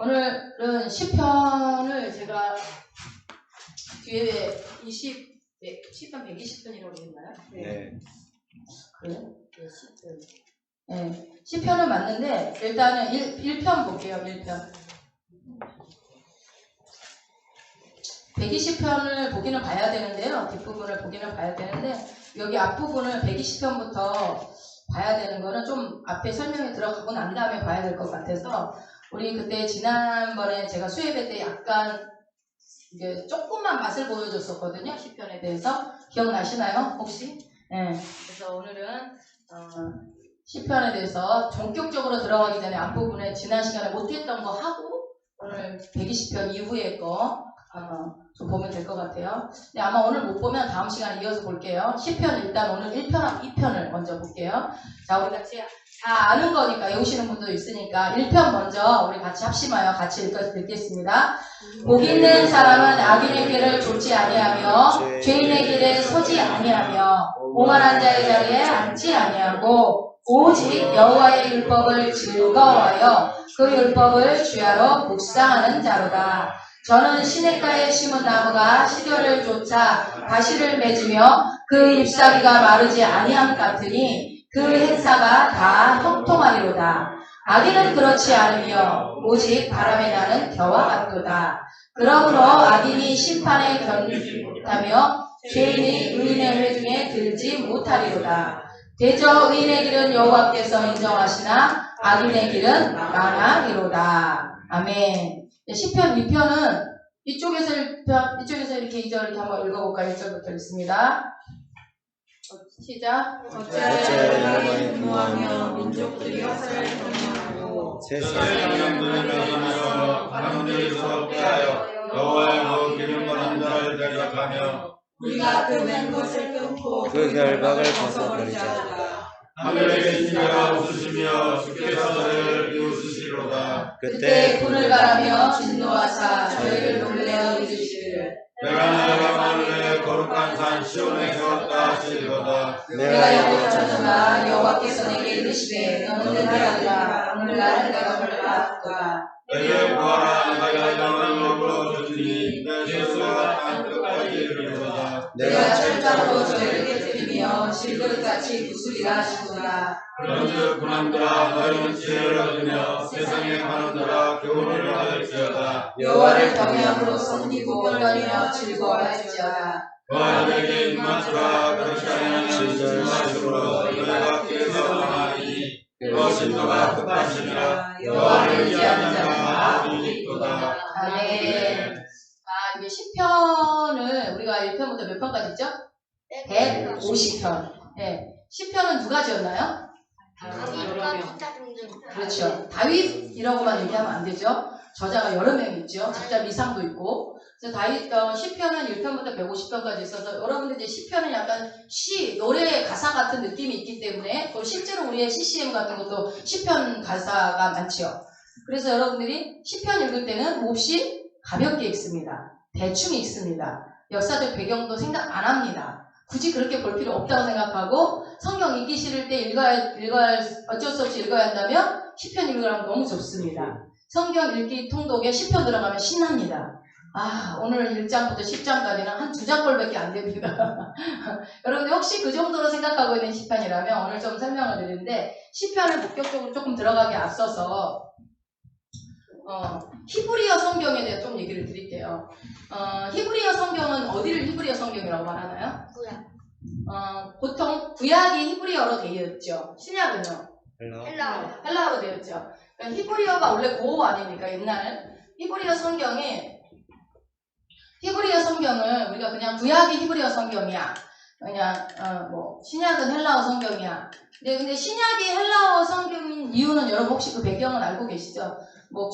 오늘은 시편을 제가 뒤에 10편 120편이라고 했나요? 네. 그래요? 네, 10편. 네, 10편은 맞는데 일단은 1편 볼게요. 1편. 120편을 보기는 봐야 되는데요. 뒷부분을 보기는 봐야 되는데 여기 앞부분을 120편부터 봐야 되는 거는 좀 앞에 설명이 들어가고 난 다음에 봐야 될 것 같아서 우리 그때 지난번에 제가 수예배 때 약간 이게 조금만 맛을 보여줬었거든요. 10편에 대해서. 기억나시나요? 혹시? 네. 그래서 오늘은 10편에 대해서 본격적으로 들어가기 전에 앞부분에 지난 시간에 못했던 거 하고 오늘 120편 이후의 거 좀 보면 될 것 같아요. 근데 아마 오늘 못 보면 다음 시간에 이어서 볼게요. 10편 일단 오늘 1편하고 2편을 먼저 볼게요. 자, 우리 같이 다 아는 거니까 외우시는 분도 있으니까 1편 먼저 우리 같이 합심하여 같이 읽겠습니다. 복 있는 사람은 악인의 길을 좇지 아니하며 죄인의 길에 서지 아니하며 오만한 자의 자리에 앉지 아니하고 오직 여호와의 율법을 즐거워하여 그 율법을 주야로 묵상하는 자로다. 저는 시냇가에 심은 나무가 시절을 쫓아 가시를 맺으며 그 잎사귀가 마르지 아니함 같으니 그 행사가 다 형통하리로다. 악인은 그렇지 않으며 오직 바람에 나는 겨와 같도다. 그러므로 악인이 심판에 견디지 못하며 죄인이 의인의 회중에 들지 못하리로다. 대저 의인의 길은 여호와께서 인정하시나 악인의 길은 망하리로다. 아멘. 10편 2편은 이쪽에서 이렇게 2절 이렇게 한번 읽어볼까요? 1절부터 읽습니다. 시작. 어찌하여 여호와를 공부하며 민족들이 화살을 경영하고 세상에 명령하며 하나님들이 서럽게 하여 여호와의 마음 기념하는 자를 대적하며 우리가 그 맨 것을 끊고 그 결박을 벗어버리자. 하늘에 계신 자가 웃으시며 주께서 저희를 비웃으시리로다. 그때 불을 바라며 진노하사 저희를 놀래어 이르시기를 내가 나라가 마늘에 거룩한 산 시온에 세웠다 하시리로다. 내가 여기 졌으나 여호와께서 내게 이르시되 너는 내 아들아 오늘날 내가 몰랐도다. 내게 구하라. 내가 영원한 법으로 주시니 내 예수가 땅 끝까지 이르리로다. 내가 철자로 저희를 깨뜨리며 실그릇같이 부수리라 하시도다. 그런즉 군함들아 너희는 지혜를 얻으며 세상의 관원들아 교훈을 받을지어다. 여호와를 경외함으로 섬기고 떨며 즐거워할지어다. 너희에게 입맞추라. 그렇지 아니하면 진노하심으로 너희가 길에서 망하리니 또 진노가 급하시니라. 여호와를 의지하는 자가 복이 있도다. 아멘. 이게 10편을 우리가 1편부터 몇 편까지 있죠? 150편. 네. 10편은 누가 지었나요? 그렇죠. 다윗이라고만 얘기하면 안 되죠. 저자가 여러 명 있죠. 작자 미상도 있고. 그래서 다윗 10편은 1편부터 150편까지 있어서 여러분들 이제 10편은 약간 노래 가사 같은 느낌이 있기 때문에 또 실제로 우리의 CCM 같은 것도 10편 가사가 많죠. 그래서 여러분들이 10편 읽을 때는 몹시 가볍게 읽습니다. 대충 읽습니다. 역사적 배경도 생각 안 합니다. 굳이 그렇게 볼 필요 없다고 생각하고 성경 읽기 싫을 때 어쩔 수 없이 읽어야 한다면 10편 읽으라면 너무 좋습니다. 성경 읽기 통독에 10편 들어가면 신납니다. 오늘 1장부터 10장까지는 한 2장꼴밖에 안 됩니다. 여러분들 혹시 그 정도로 생각하고 있는 10편이라면 오늘 좀 설명을 드리는데 10편을 본격적으로 조금 들어가기 앞서서 히브리어 성경에 대해 좀 얘기를 드릴게요. 히브리어 성경은 어디를 히브리어 성경이라고 말하나요? 보통 구약이 히브리어로 되어 있죠. 신약은요? 헬라어로 되어 있죠. 그러니까 히브리어가 원래 고어 아닙니까? 옛날 히브리어 성경을 우리가 그냥 구약이 히브리어 성경이야. 그냥 신약은 헬라어 성경이야. 근데 신약이 헬라어 성경인 이유는 여러분 혹시 그 배경은 알고 계시죠?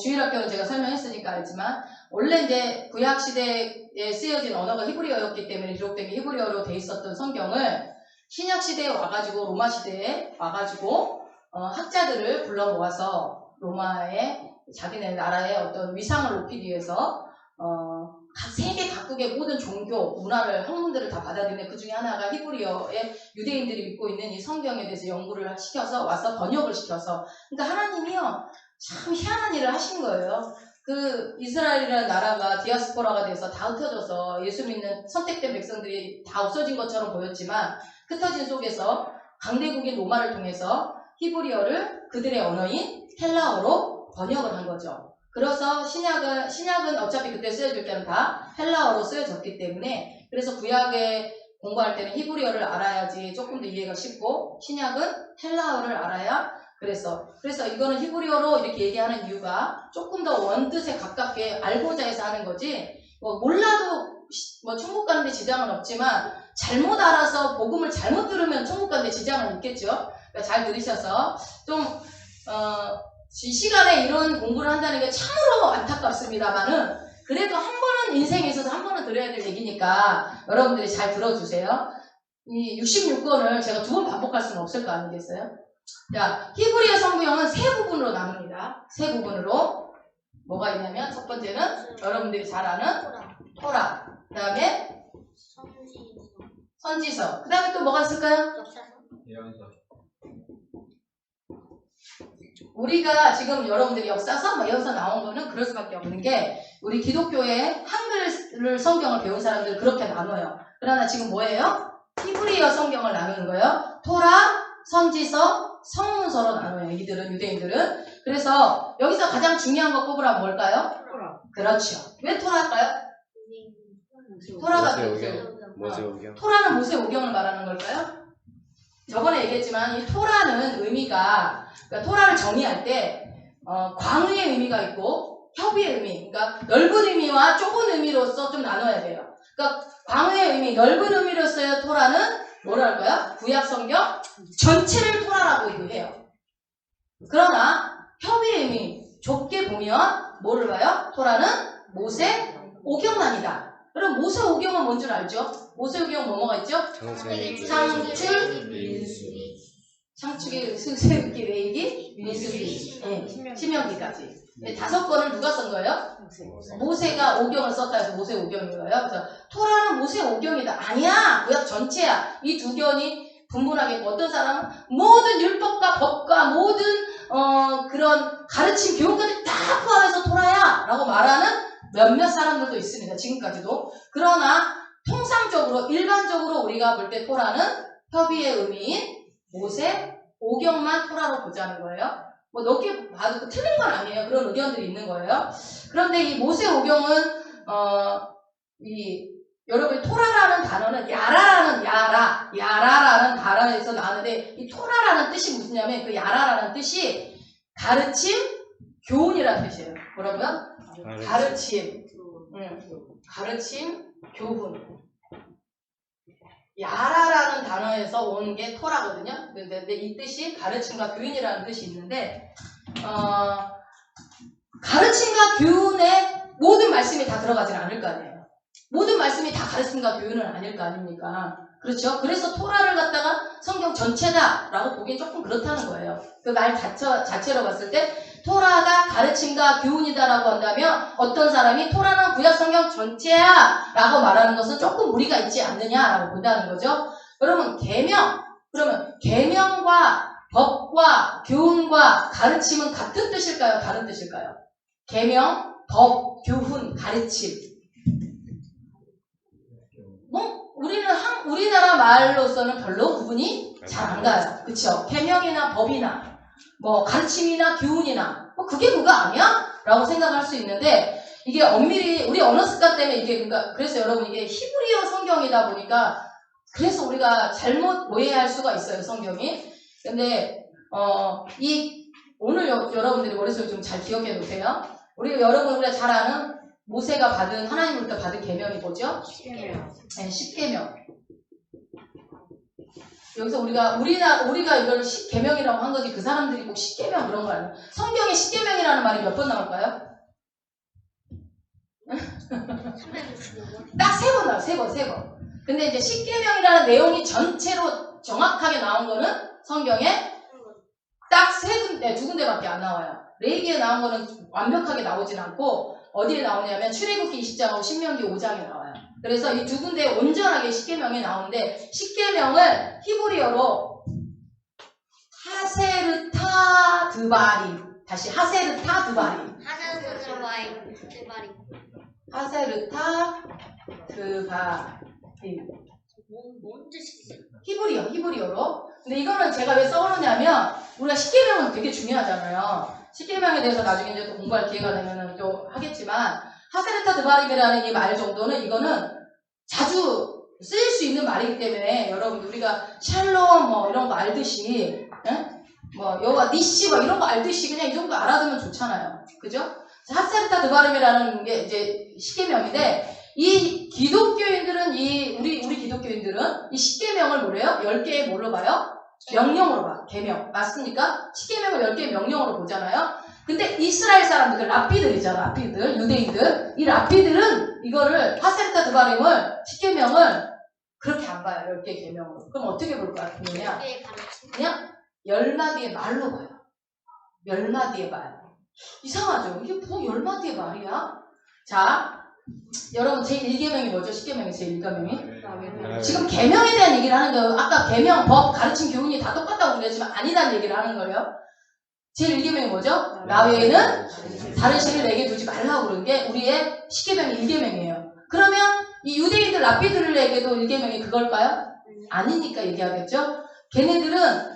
주일학교는 제가 설명했으니까 알지만 원래 이제 구약 시대에 쓰여진 언어가 히브리어였기 때문에 기록된 게 히브리어로 돼 있었던 성경을 신약 시대에 와가지고 로마 시대에 와가지고 학자들을 불러 모아서 로마의 자기네 나라의 어떤 위상을 높이기 위해서 세계 각국의 모든 종교, 문화를, 학문들을 다 받아들이는 그 중에 하나가 히브리어의 유대인들이 믿고 있는 이 성경에 대해서 연구를 시켜서 와서 번역을 시켜서 그러니까 하나님이요 참 희한한 일을 하신 거예요. 그 이스라엘이라는 나라가 디아스포라가 돼서 다 흩어져서 예수 믿는 선택된 백성들이 다 없어진 것처럼 보였지만 흩어진 속에서 강대국인 로마를 통해서 히브리어를 그들의 언어인 헬라어로 번역을 한 거죠. 그래서 신약은 어차피 그때 쓰여질 때는 다 헬라어로 쓰여졌기 때문에 그래서 구약에 공부할 때는 히브리어를 알아야지 조금 더 이해가 쉽고 신약은 헬라어를 알아야 그래서 이거는 히브리어로 이렇게 얘기하는 이유가 조금 더 원뜻에 가깝게 알고자 해서 하는 거지 뭐 몰라도 뭐 천국 가는데 지장은 없지만 잘못 알아서 복음을 잘못 들으면 천국 가는데 지장은 있겠죠. 그러니까 잘 들으셔서 좀 이 시간에 이런 공부를 한다는 게 참으로 안타깝습니다만은 그래도 한 번은 인생에 있어서 한 번은 들어야 될 얘기니까 여러분들이 잘 들어주세요. 이 66권을 제가 2번 반복할 수는 없을 거 아니겠어요? 자, 히브리어 성경은 세 부분으로 나눕니다. 세 부분으로 뭐가 있냐면 첫 번째는 여러분들이 잘 아는 토라, 그 다음에 선지서, 그 다음에 또 뭐가 있을까요? 우리가 지금 여러분들이 역사서 뭐 여기서 나온 거는 그럴 수밖에 없는 게 우리 기독교의 한글 성경을 배운 사람들 그렇게 나눠요. 그러나 지금 뭐예요? 히브리어 성경을 나누는 거예요. 토라, 선지서, 성문서로 나눠요. 이들은 유대인들은. 그래서 여기서 가장 중요한 거 꼽으라면 뭘까요? 토라. 그렇죠. 왜 토라일까요? 토라가 모세오경. 토라는 모세오경을 말하는 걸까요? 저번에 얘기했지만 이 토라는 의미가 그러니까 토라를 정의할 때 광의의 의미가 있고 협의의 의미, 그러니까 넓은 의미와 좁은 의미로서 좀 나눠야 돼요. 그러니까 광의의 의미, 넓은 의미로서의 토라는 뭐랄까요? 구약 성경 전체를 토라라고 해요. 그러나 협의의 의미, 좁게 보면 뭐를 봐요? 토라는 모세 오경만이다. 그럼 모세 오경은 뭔 줄 알죠? 모세 오경은 뭐가 있죠? 창출, 창축의 수세기, 레이기, 민수기, 신명기까지. 5권을 누가 쓴 거예요? 모세가 오경을 썼다 해서 모세 오경인 거예요. 그래서 토라는 모세 오경이다. 아니야. 구약 전체야. 이 2견이 분분하게 어떤 사람은 모든 율법과 법과 모든 그런 가르침 교훈까지 다 포함해서 토라야 라고 말하는 몇몇 사람들도 있습니다. 지금까지도. 그러나 통상적으로 일반적으로 우리가 볼 때 토라는 협의의 의미인 모세 오경만 토라로 보자는 거예요. 뭐 높게 봐도 틀린 건 아니에요. 그런 의견들이 있는 거예요. 그런데 이 모세 오경은 여러분 토라라는 단어는 야라라는 단어에서 나왔는데 이 토라라는 뜻이 무슨냐면 그 야라라는 뜻이 가르침, 교훈이라는 뜻이에요. 뭐라고요? 가르침, 교훈. 야라라는 단어에서 온 게 토라거든요. 근데 이 뜻이 가르침과 교훈이라는 뜻이 있는데 가르침과 교훈에 모든 말씀이 다 들어가지는 않을 거 아니에요. 모든 말씀이 다 가르침과 교훈은 아닐 거 아닙니까? 그렇죠? 그래서 토라를 갖다가 성경 전체다라고 보기엔 조금 그렇다는 거예요. 그 말 자체로 봤을 때 토라가 가르침과 교훈이다라고 한다면 어떤 사람이 토라는 구약 성경 전체야 라고 말하는 것은 조금 무리가 있지 않느냐라고 본다는 거죠. 여러분 그러면 계명과 법과 교훈과 가르침은 같은 뜻일까요? 다른 뜻일까요? 계명, 법, 교훈, 가르침. 우리나라 말로서는 별로 구분이 잘 안 가요. 그쵸? 계명이나 법이나 뭐 가르침이나 교훈이나 뭐 그게 그거 아니야? 라고 생각할 수 있는데 이게 엄밀히 우리 언어 습관 때문에 이게 그래서 여러분 이게 히브리어 성경이다 보니까 그래서 우리가 잘못 오해할 수가 있어요. 성경이. 근데 오늘 여러분들이 머릿속에 좀 잘 기억해 놓으세요. 우리가 잘 아는 모세가 하나님으로부터 받은 계명이 뭐죠? 10계명. 네, 10계명. 여기서 우리가 이걸 10계명이라고 한 거지 그 사람들이 꼭 10계명 그런 거 아니에요. 성경에 10계명이라는 말이 몇 번 나올까요? 딱 3번 나와요. 3번. 근데 이제 10계명이라는 내용이 전체로 정확하게 나온 거는 성경에 딱 2군데밖에 안 나와요. 레위기에 나온 거는 완벽하게 나오진 않고 어디에 나오냐면 출애굽기 20장하고 신명기 5장에 나와요. 그래서 이 2군데에 온전하게 10계명이 나오는데 10계명을 히브리어로 하세르타 드바림 다시 하세르타 드바리. 하세르타 드바리. 뭔 뜻이지? 히브리어로. 근데 이거는 제가 왜 써놓냐면 우리가 십계명은 되게 중요하잖아요. 십계명에 대해서 나중에 이제 또 공부할 기회가 되면은 또 하겠지만 하세르타 드바림이라는 이 말 정도는 이거는 자주 쓰일 수 있는 말이기 때문에 여러분 우리가 샬롬 뭐 이런 거 알듯이 뭐 여호와 니시 뭐 이런 거 알듯이 그냥 이 정도 알아두면 좋잖아요. 그죠? 하세르타 드바림이라는 게 이제 십계명인데 이 기독교인들은 우리 기독교인들은 이 십계명을 뭐래요? 10개의 뭘로 봐요? 명령으로 봐. 계명. 맞습니까? 십계명을 10개의 명령으로 보잖아요. 근데 이스라엘 사람들, 라피들이잖아. 라피들, 유대인들. 이 라피들은 이거를 하세르타 드바림을 십계명을 그렇게 안 봐요. 10개의 계명으로. 그럼 어떻게 볼 것 같으냐? 그냥 10마디의 말로 봐요. 10마디의 말. 이상하죠? 이게 뭐 10마디의 말이야? 자, 여러분 제1계명이 뭐죠? 10계명이 제1계명이? 지금 계명에 대한 얘기를 하는 거예요. 아까 계명, 법, 가르침, 교훈이 다 똑같다고 그랬지만 아니라는 얘기를 하는 거예요. 제1계명이 뭐죠? 나 외에는 다른 신을 내게 두지 말라고 그런 게 우리의 10계명이 1계명이에요. 그러면 이 유대인들 라피들에게도 1계명이 그걸까요? 아니니까 얘기하겠죠? 걔네들은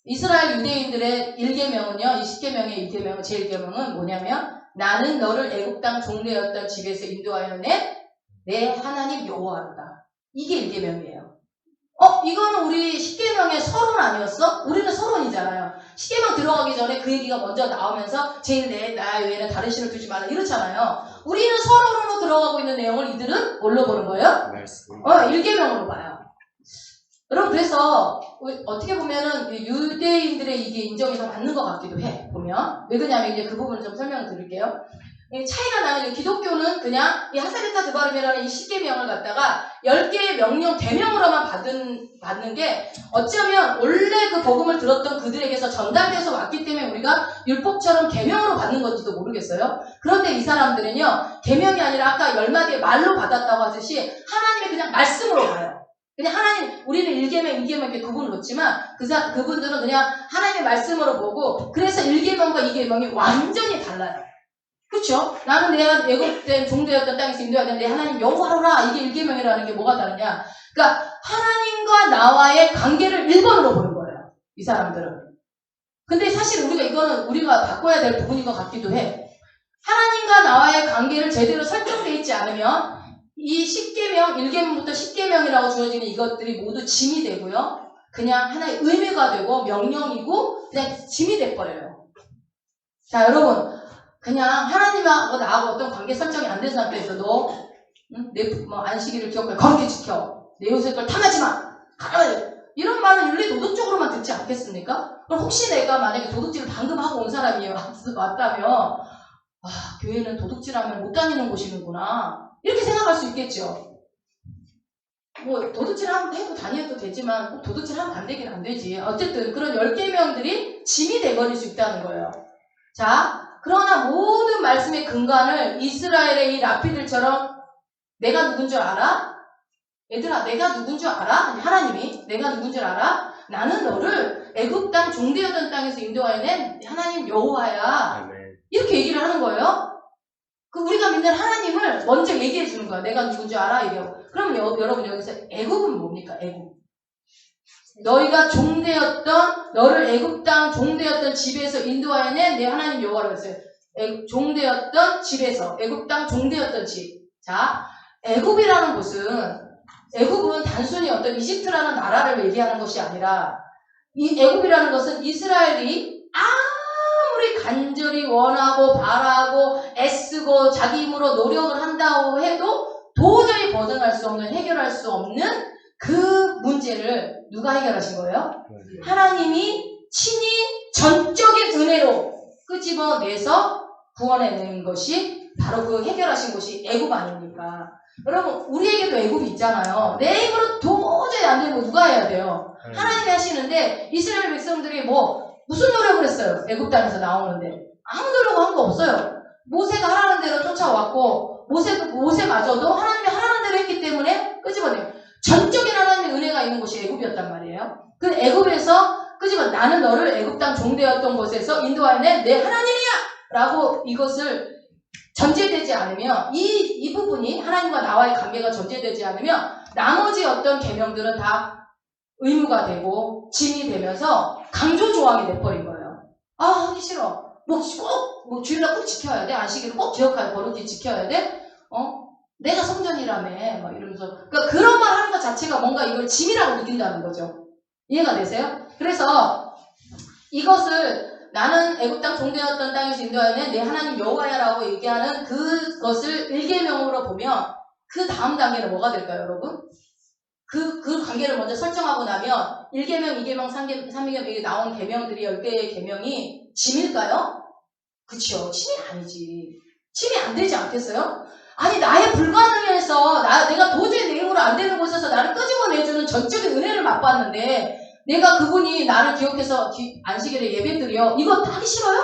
이스라엘 유대인들의 1계명은요, 이 10계명의 1계명은 제1계명은 뭐냐면 나는 너를 애굽 땅 종되었던 집에서 인도하여 내 하나님 여호와로다. 이게 1계명이에요. 이거는 우리 10계명의 서론 아니었어? 우리는 서론이잖아요. 10계명 들어가기 전에 그 얘기가 먼저 나오면서 제일 나 외에는 다른 신을 두지 말라 이렇잖아요. 우리는 서론으로 들어가고 있는 내용을 이들은 뭘로 보는 거예요? 말씀. 1계명으로 봐요. 여러분 그래서 어떻게 보면은 유대인들의 이게 인정이 더 맞는 것 같기도 해. 보면 왜 그러냐면 이제 그 부분을 좀 설명을 드릴게요. 차이가 나는 기독교는 그냥 이 하세르타 드바림이라는 이 10계명을 갖다가 10개의 명령 대명으로만 받는 게 어쩌면 원래 그 복음을 들었던 그들에게서 전달돼서 왔기 때문에 우리가 율법처럼 계명으로 받는 건지도 모르겠어요. 그런데 이 사람들은요 계명이 아니라 아까 10마디의 말로 받았다고 하듯이 하나님의 그냥 말씀으로 가요. 그냥 하나님, 우리는 1계명, 2계명 이렇게 구분을 놓지만 그분들은 그냥 하나님의 말씀으로 보고 그래서 1계명과 2계명이 완전히 달라요. 그렇죠? 나는 내가 애굽된 종되었던 땅에서 인도해야 되는데 하나님 여호와로라 이게 1계명이라는 게 뭐가 다르냐? 그러니까 하나님과 나와의 관계를 1번으로 보는 거예요. 이 사람들은. 근데 사실 이거는 우리가 바꿔야 될 부분인 것 같기도 해. 하나님과 나와의 관계를 제대로 설정되어 있지 않으면 이 10계명, 1계명부터 10계명이라고 주어지는 이것들이 모두 짐이 되고요. 그냥 하나의 의미가 되고 명령이고 그냥 짐이 돼버려요. 자, 여러분. 그냥 하나님하고 나하고 어떤 관계 설정이 안 된 상태에서도 내 안식일을 기억해 거룩히 지켜. 내 요새 걸 탐하지 마. 이런 말은 윤리 도덕적으로만 듣지 않겠습니까? 그럼 혹시 내가 만약에 도둑질을 방금 하고 온 사람이 왔다면 교회는 도둑질하면 못 다니는 곳이는구나. 이렇게 생각할 수 있겠죠. 뭐 도둑질하면 해도 다녀도 되지만 꼭 도둑질하면 안 되긴 안 되지. 어쨌든 그런 10계명들이 짐이 돼버릴 수 있다는 거예요. 자, 그러나 모든 말씀의 근간을 이스라엘의 이 라피들처럼 내가 누군 줄 알아? 얘들아 내가 누군 줄 알아? 하나님이 내가 누군 줄 알아? 나는 너를 애굽 땅 종되었던 땅에서 인도하여 낸 하나님 여호와야. 이렇게 얘기를 하는 거예요. 우리가 믿는 하나님을 먼저 얘기해 주는 거야. 내가 누군 줄 알아? 이래요. 그럼 여러분 여기서 애굽은 뭡니까? 애굽. 너희가 너를 애굽 땅 종되었던 집에서 인도하여 낸 내 하나님 여호와라고 했어요. 종되었던 집에서 애굽 땅 종되었던 집. 자, 애굽이라는 애굽은 단순히 어떤 이집트라는 나라를 얘기하는 것이 아니라 이 애굽이라는 것은 이스라엘이 아무리 간절히 원하고 바라고 애쓰고 자기 힘으로 노력을 한다고 해도 도저히 벗어날 수 없는 해결할 수 없는 그 문제를 누가 해결하신 거예요? 하나님이 친히 전적인 은혜로 끄집어내서 구원해낸 것이 바로 그 해결하신 것이 애굽 아닙니까? 여러분 우리에게도 애굽이 있잖아요. 내 힘으로 도저히 안 되는 거 누가 해야 돼요? 하나님이 하시는데 이스라엘 백성들이 무슨 노력을 했어요? 애굽 땅에서 나오는데 아무 노력한 거 없어요. 모세가 하라는 대로 쫓아왔고 모세마저도 하나님이 하라는 대로 했기 때문에 끄집어내요. 전적인 하나님의 은혜가 있는 곳이 애굽이었단 말이에요. 그 애굽에서 끄집어 나는 너를 애굽 땅 종되었던 곳에서 인도하여낸 내 하나님이야! 라고 이것을 전제되지 않으면 이 부분이 하나님과 나와의 관계가 전제되지 않으면 나머지 어떤 계명들은 다 의무가 되고 짐이 되면서 강조 조항이 돼버린 거예요. 아 하기 싫어. 뭐 주일날 꼭 지켜야 돼. 안식일을 꼭 기억하고 거룩히 지켜야 돼. 내가 성전이라며 막 이러면서 그러니까 그런 말 하는 것 자체가 뭔가 이걸 짐이라고 느낀다는 거죠. 이해가 되세요? 그래서 이것을 나는 애굽 땅 종되었던 땅에서 인도하여낸 내 하나님 여호와야라고 얘기하는 그것을 1계명으로 보면 그 다음 단계는 뭐가 될까요, 여러분? 그 관계를 먼저 설정하고 나면 1계명, 2계명, 3계명 나온 계명들이 10개의 계명이 짐일까요? 그쵸. 짐이 아니지. 짐이 안 되지 않겠어요? 아니 나의 불가능해서 내가 도저히 내 힘으로 안 되는 곳에서 나를 끄집어내주는 전적인 은혜를 맛봤는데 내가 그분이 나를 기억해서 안식일에 예배드려 이거 하기 싫어요?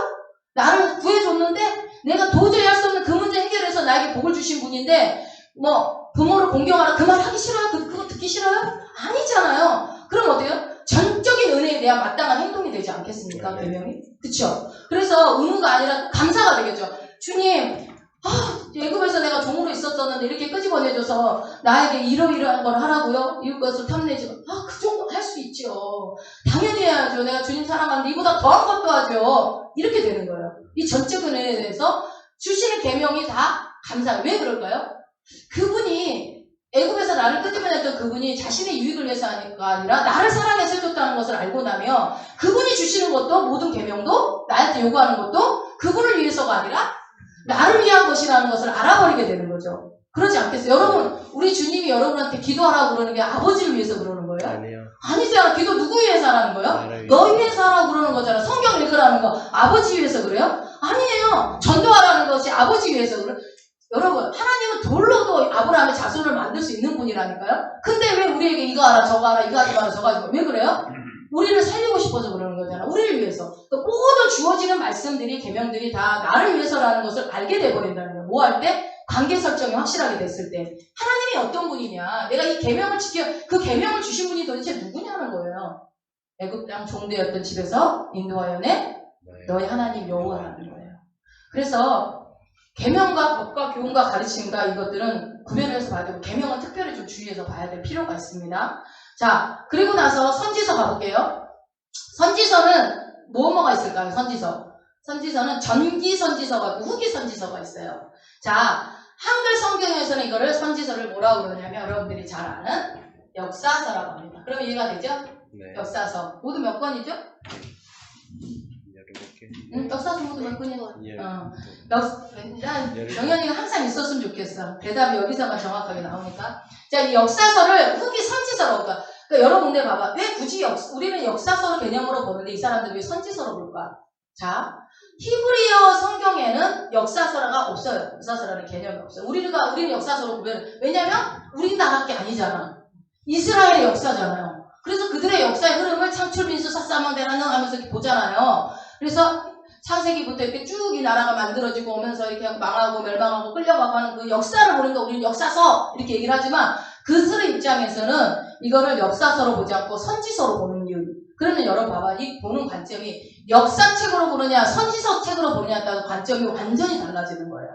나를 구해줬는데 내가 도저히 할 수 없는 그 문제 해결해서 나에게 복을 주신 분인데 뭐 부모를 공경하라 그 말 하기 싫어요? 그거 듣기 싫어요? 아니잖아요. 그럼 어때요? 전적인 은혜에 대한 마땅한 행동이 되지 않겠습니까? 계명이? 그쵸? 그래서 의무가 아니라 감사가 되겠죠. 주님 애굽에서 내가 종으로 있었었는데 이렇게 끄집어내줘서 나에게 이러이러한 걸 하라고요? 이것을 탐내지 그 정도 할 수 있죠. 당연히 해야죠. 내가 주님 사랑하는데 이보다 더한 것도 하죠. 이렇게 되는 거예요. 이 전적 은혜에 대해서 주시는 계명이 다 감사해요. 왜 그럴까요? 그분이 애굽에서 나를 끄집어냈던 그분이 자신의 유익을 위해서가 아니라 나를 사랑해서 해줬다는 것을 알고 나면 그분이 주시는 것도 모든 계명도 나한테 요구하는 것도 그분을 위해서가 아니라 나를 위한 것이라는 것을 알아버리게 되는 거죠. 그러지 않겠어요? 여러분, 우리 주님이 여러분한테 기도하라고 그러는 게 아버지를 위해서 그러는 거예요? 아니요. 아니잖아. 기도 누구 위해서 하라는 거예요? 너 위해서 하라고 그러는 거잖아. 성경 읽으라는 거 아버지 위해서 그래요? 아니에요. 전도하라는 것이 아버지 위해서 그래요. 여러분, 하나님은 돌로도 아브라함의 자손을 만들 수 있는 분이라니까요? 근데 왜 우리에게 이거 하라, 저거 하라, 이거 하지 마라, 저거 하지 마라. 왜 그래요? 우리를 살리고 싶어서 그러는 거잖아. 우리를 위해서. 그러니까 모든 주어지는 말씀들이, 계명들이 다 나를 위해서라는 것을 알게 돼버린다는 거예요. 뭐 할 때? 관계 설정이 확실하게 됐을 때. 하나님이 어떤 분이냐. 내가 이 계명을 그 계명을 주신 분이 도대체 누구냐는 거예요. 애굽 땅 종되었던 집에서 인도하여낸 너희 하나님 여호와라는 거예요. 그래서 계명과 법과 교훈과 가르침과 이것들은 구별을 해서 봐야 되고 계명은 특별히 좀 주의해서 봐야 될 필요가 있습니다. 자, 그리고 나서 선지서 가볼게요. 선지서는 뭐가 있을까요? 선지서는 전기 선지서가 있고 후기 선지서가 있어요. 자, 한글 성경에서는 이거를 선지서를 뭐라고 그러냐면 여러분들이 잘 아는 역사서라고 합니다. 그러면 이해가 되죠? 네. 역사서. 모두 몇 권이죠? 역사서 모두 몇 권이에요? 정연이가 항상 있었으면 좋겠어. 대답이 여기서만 정확하게 나오니까. 자, 이 역사서를 후기 선지서라고 할까? 그러니까 여러분, 근데 봐봐. 왜 굳이 우리는 역사서 개념으로 보는데 이 사람들이 왜 선지서로 볼까? 자, 히브리어 성경에는 역사서가 없어요. 역사서라는 개념이 없어요. 우리는 역사서로 보면, 왜냐면 우리나라 게 아니잖아. 이스라엘의 역사잖아요. 그래서 그들의 역사의 흐름을 창출민수 사사망대라는 하면서 이렇게 보잖아요. 그래서 창세기부터 이렇게 쭉 이 나라가 만들어지고 오면서 이렇게 망하고 멸망하고 끌려가고 하는 그 역사를 보니까 우리는 역사서 이렇게 얘기를 하지만 그들의 입장에서는 이거를 역사서로 보지 않고 선지서로 보는 이유. 그러면 여러분 봐봐. 이 보는 관점이 역사책으로 보느냐 선지서 책으로 보느냐에 따라 관점이 완전히 달라지는 거예요.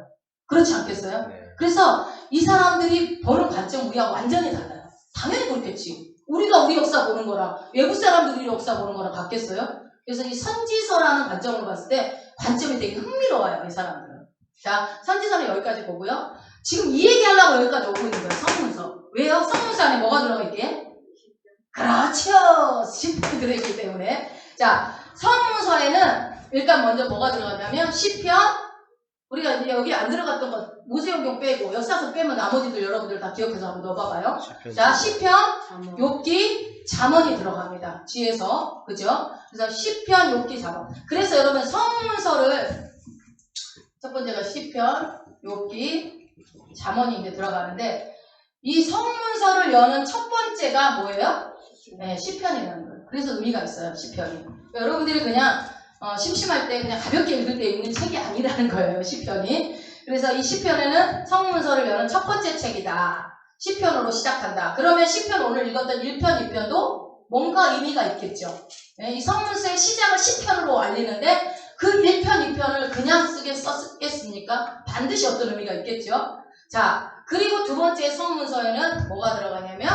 그렇지 않겠어요? 네. 그래서 이 사람들이 보는 관점 우리하고 완전히 달라요. 당연히 그렇겠지. 우리가 우리 역사 보는 거랑 외국 사람들이 우리 역사 보는 거랑 같겠어요? 그래서 이 선지서라는 관점으로 봤을 때 관점이 되게 흥미로워요. 이 사람들은. 자, 선지서는 여기까지 보고요. 지금 이 얘기하려고 여기까지 오고 있는 거예요. 성문서. 왜요? 성문서 안에 뭐가 들어가 있게? 그렇죠. 시편이 들어있기 때문에. 자, 성문서에는 일단 먼저 뭐가 들어갔냐면 시편, 우리가 이제 여기 안 들어갔던 거 모세오경 빼고 역사서 빼면 나머지들 여러분들 다 기억해서 한번 넣어봐봐요. 자, 시편, 욥기, 잠언이 들어갑니다. 뒤에서. 그죠? 그래서 시편, 욥기, 잠언. 그래서 여러분 성문서를 첫 번째가 시편, 욥기, 잠언이 이제 들어가는데 이 성문서를 여는 첫 번째가 뭐예요? 네, 시편이라는 거예요. 그래서 의미가 있어요. 시편이. 여러분들이 그냥 심심할 때 그냥 가볍게 읽을 때 읽는 책이 아니라는 거예요. 시편이. 그래서 이 시편에는 성문서를 여는 첫 번째 책이다. 시편으로 시작한다. 그러면 시편 오늘 읽었던 1편, 2편도 뭔가 의미가 있겠죠. 예, 이 성문서의 시작을 10편으로 알리는데 그 1편, 2편을 그냥 썼겠습니까? 반드시 어떤 의미가 있겠죠. 자, 그리고 두 번째 성문서에는 뭐가 들어가냐면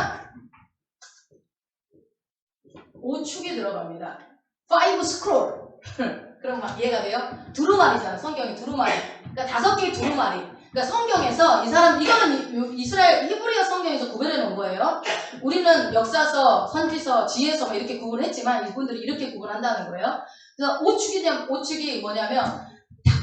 오축이 들어갑니다. 5 스크롤. 그럼 막 이해가 돼요? 두루마리잖아. 성경이 두루마리. 그러니까 5개의 두루마리. 그러니까 성경에서 이 사람, 이거는 이스라엘 히브리어 성경에서 구별해 놓은 거예요. 우리는 역사서, 선지서, 지혜서 뭐 이렇게 구분했지만 이분들이 이렇게 구분한다는 거예요. 그래서 오축이 뭐냐면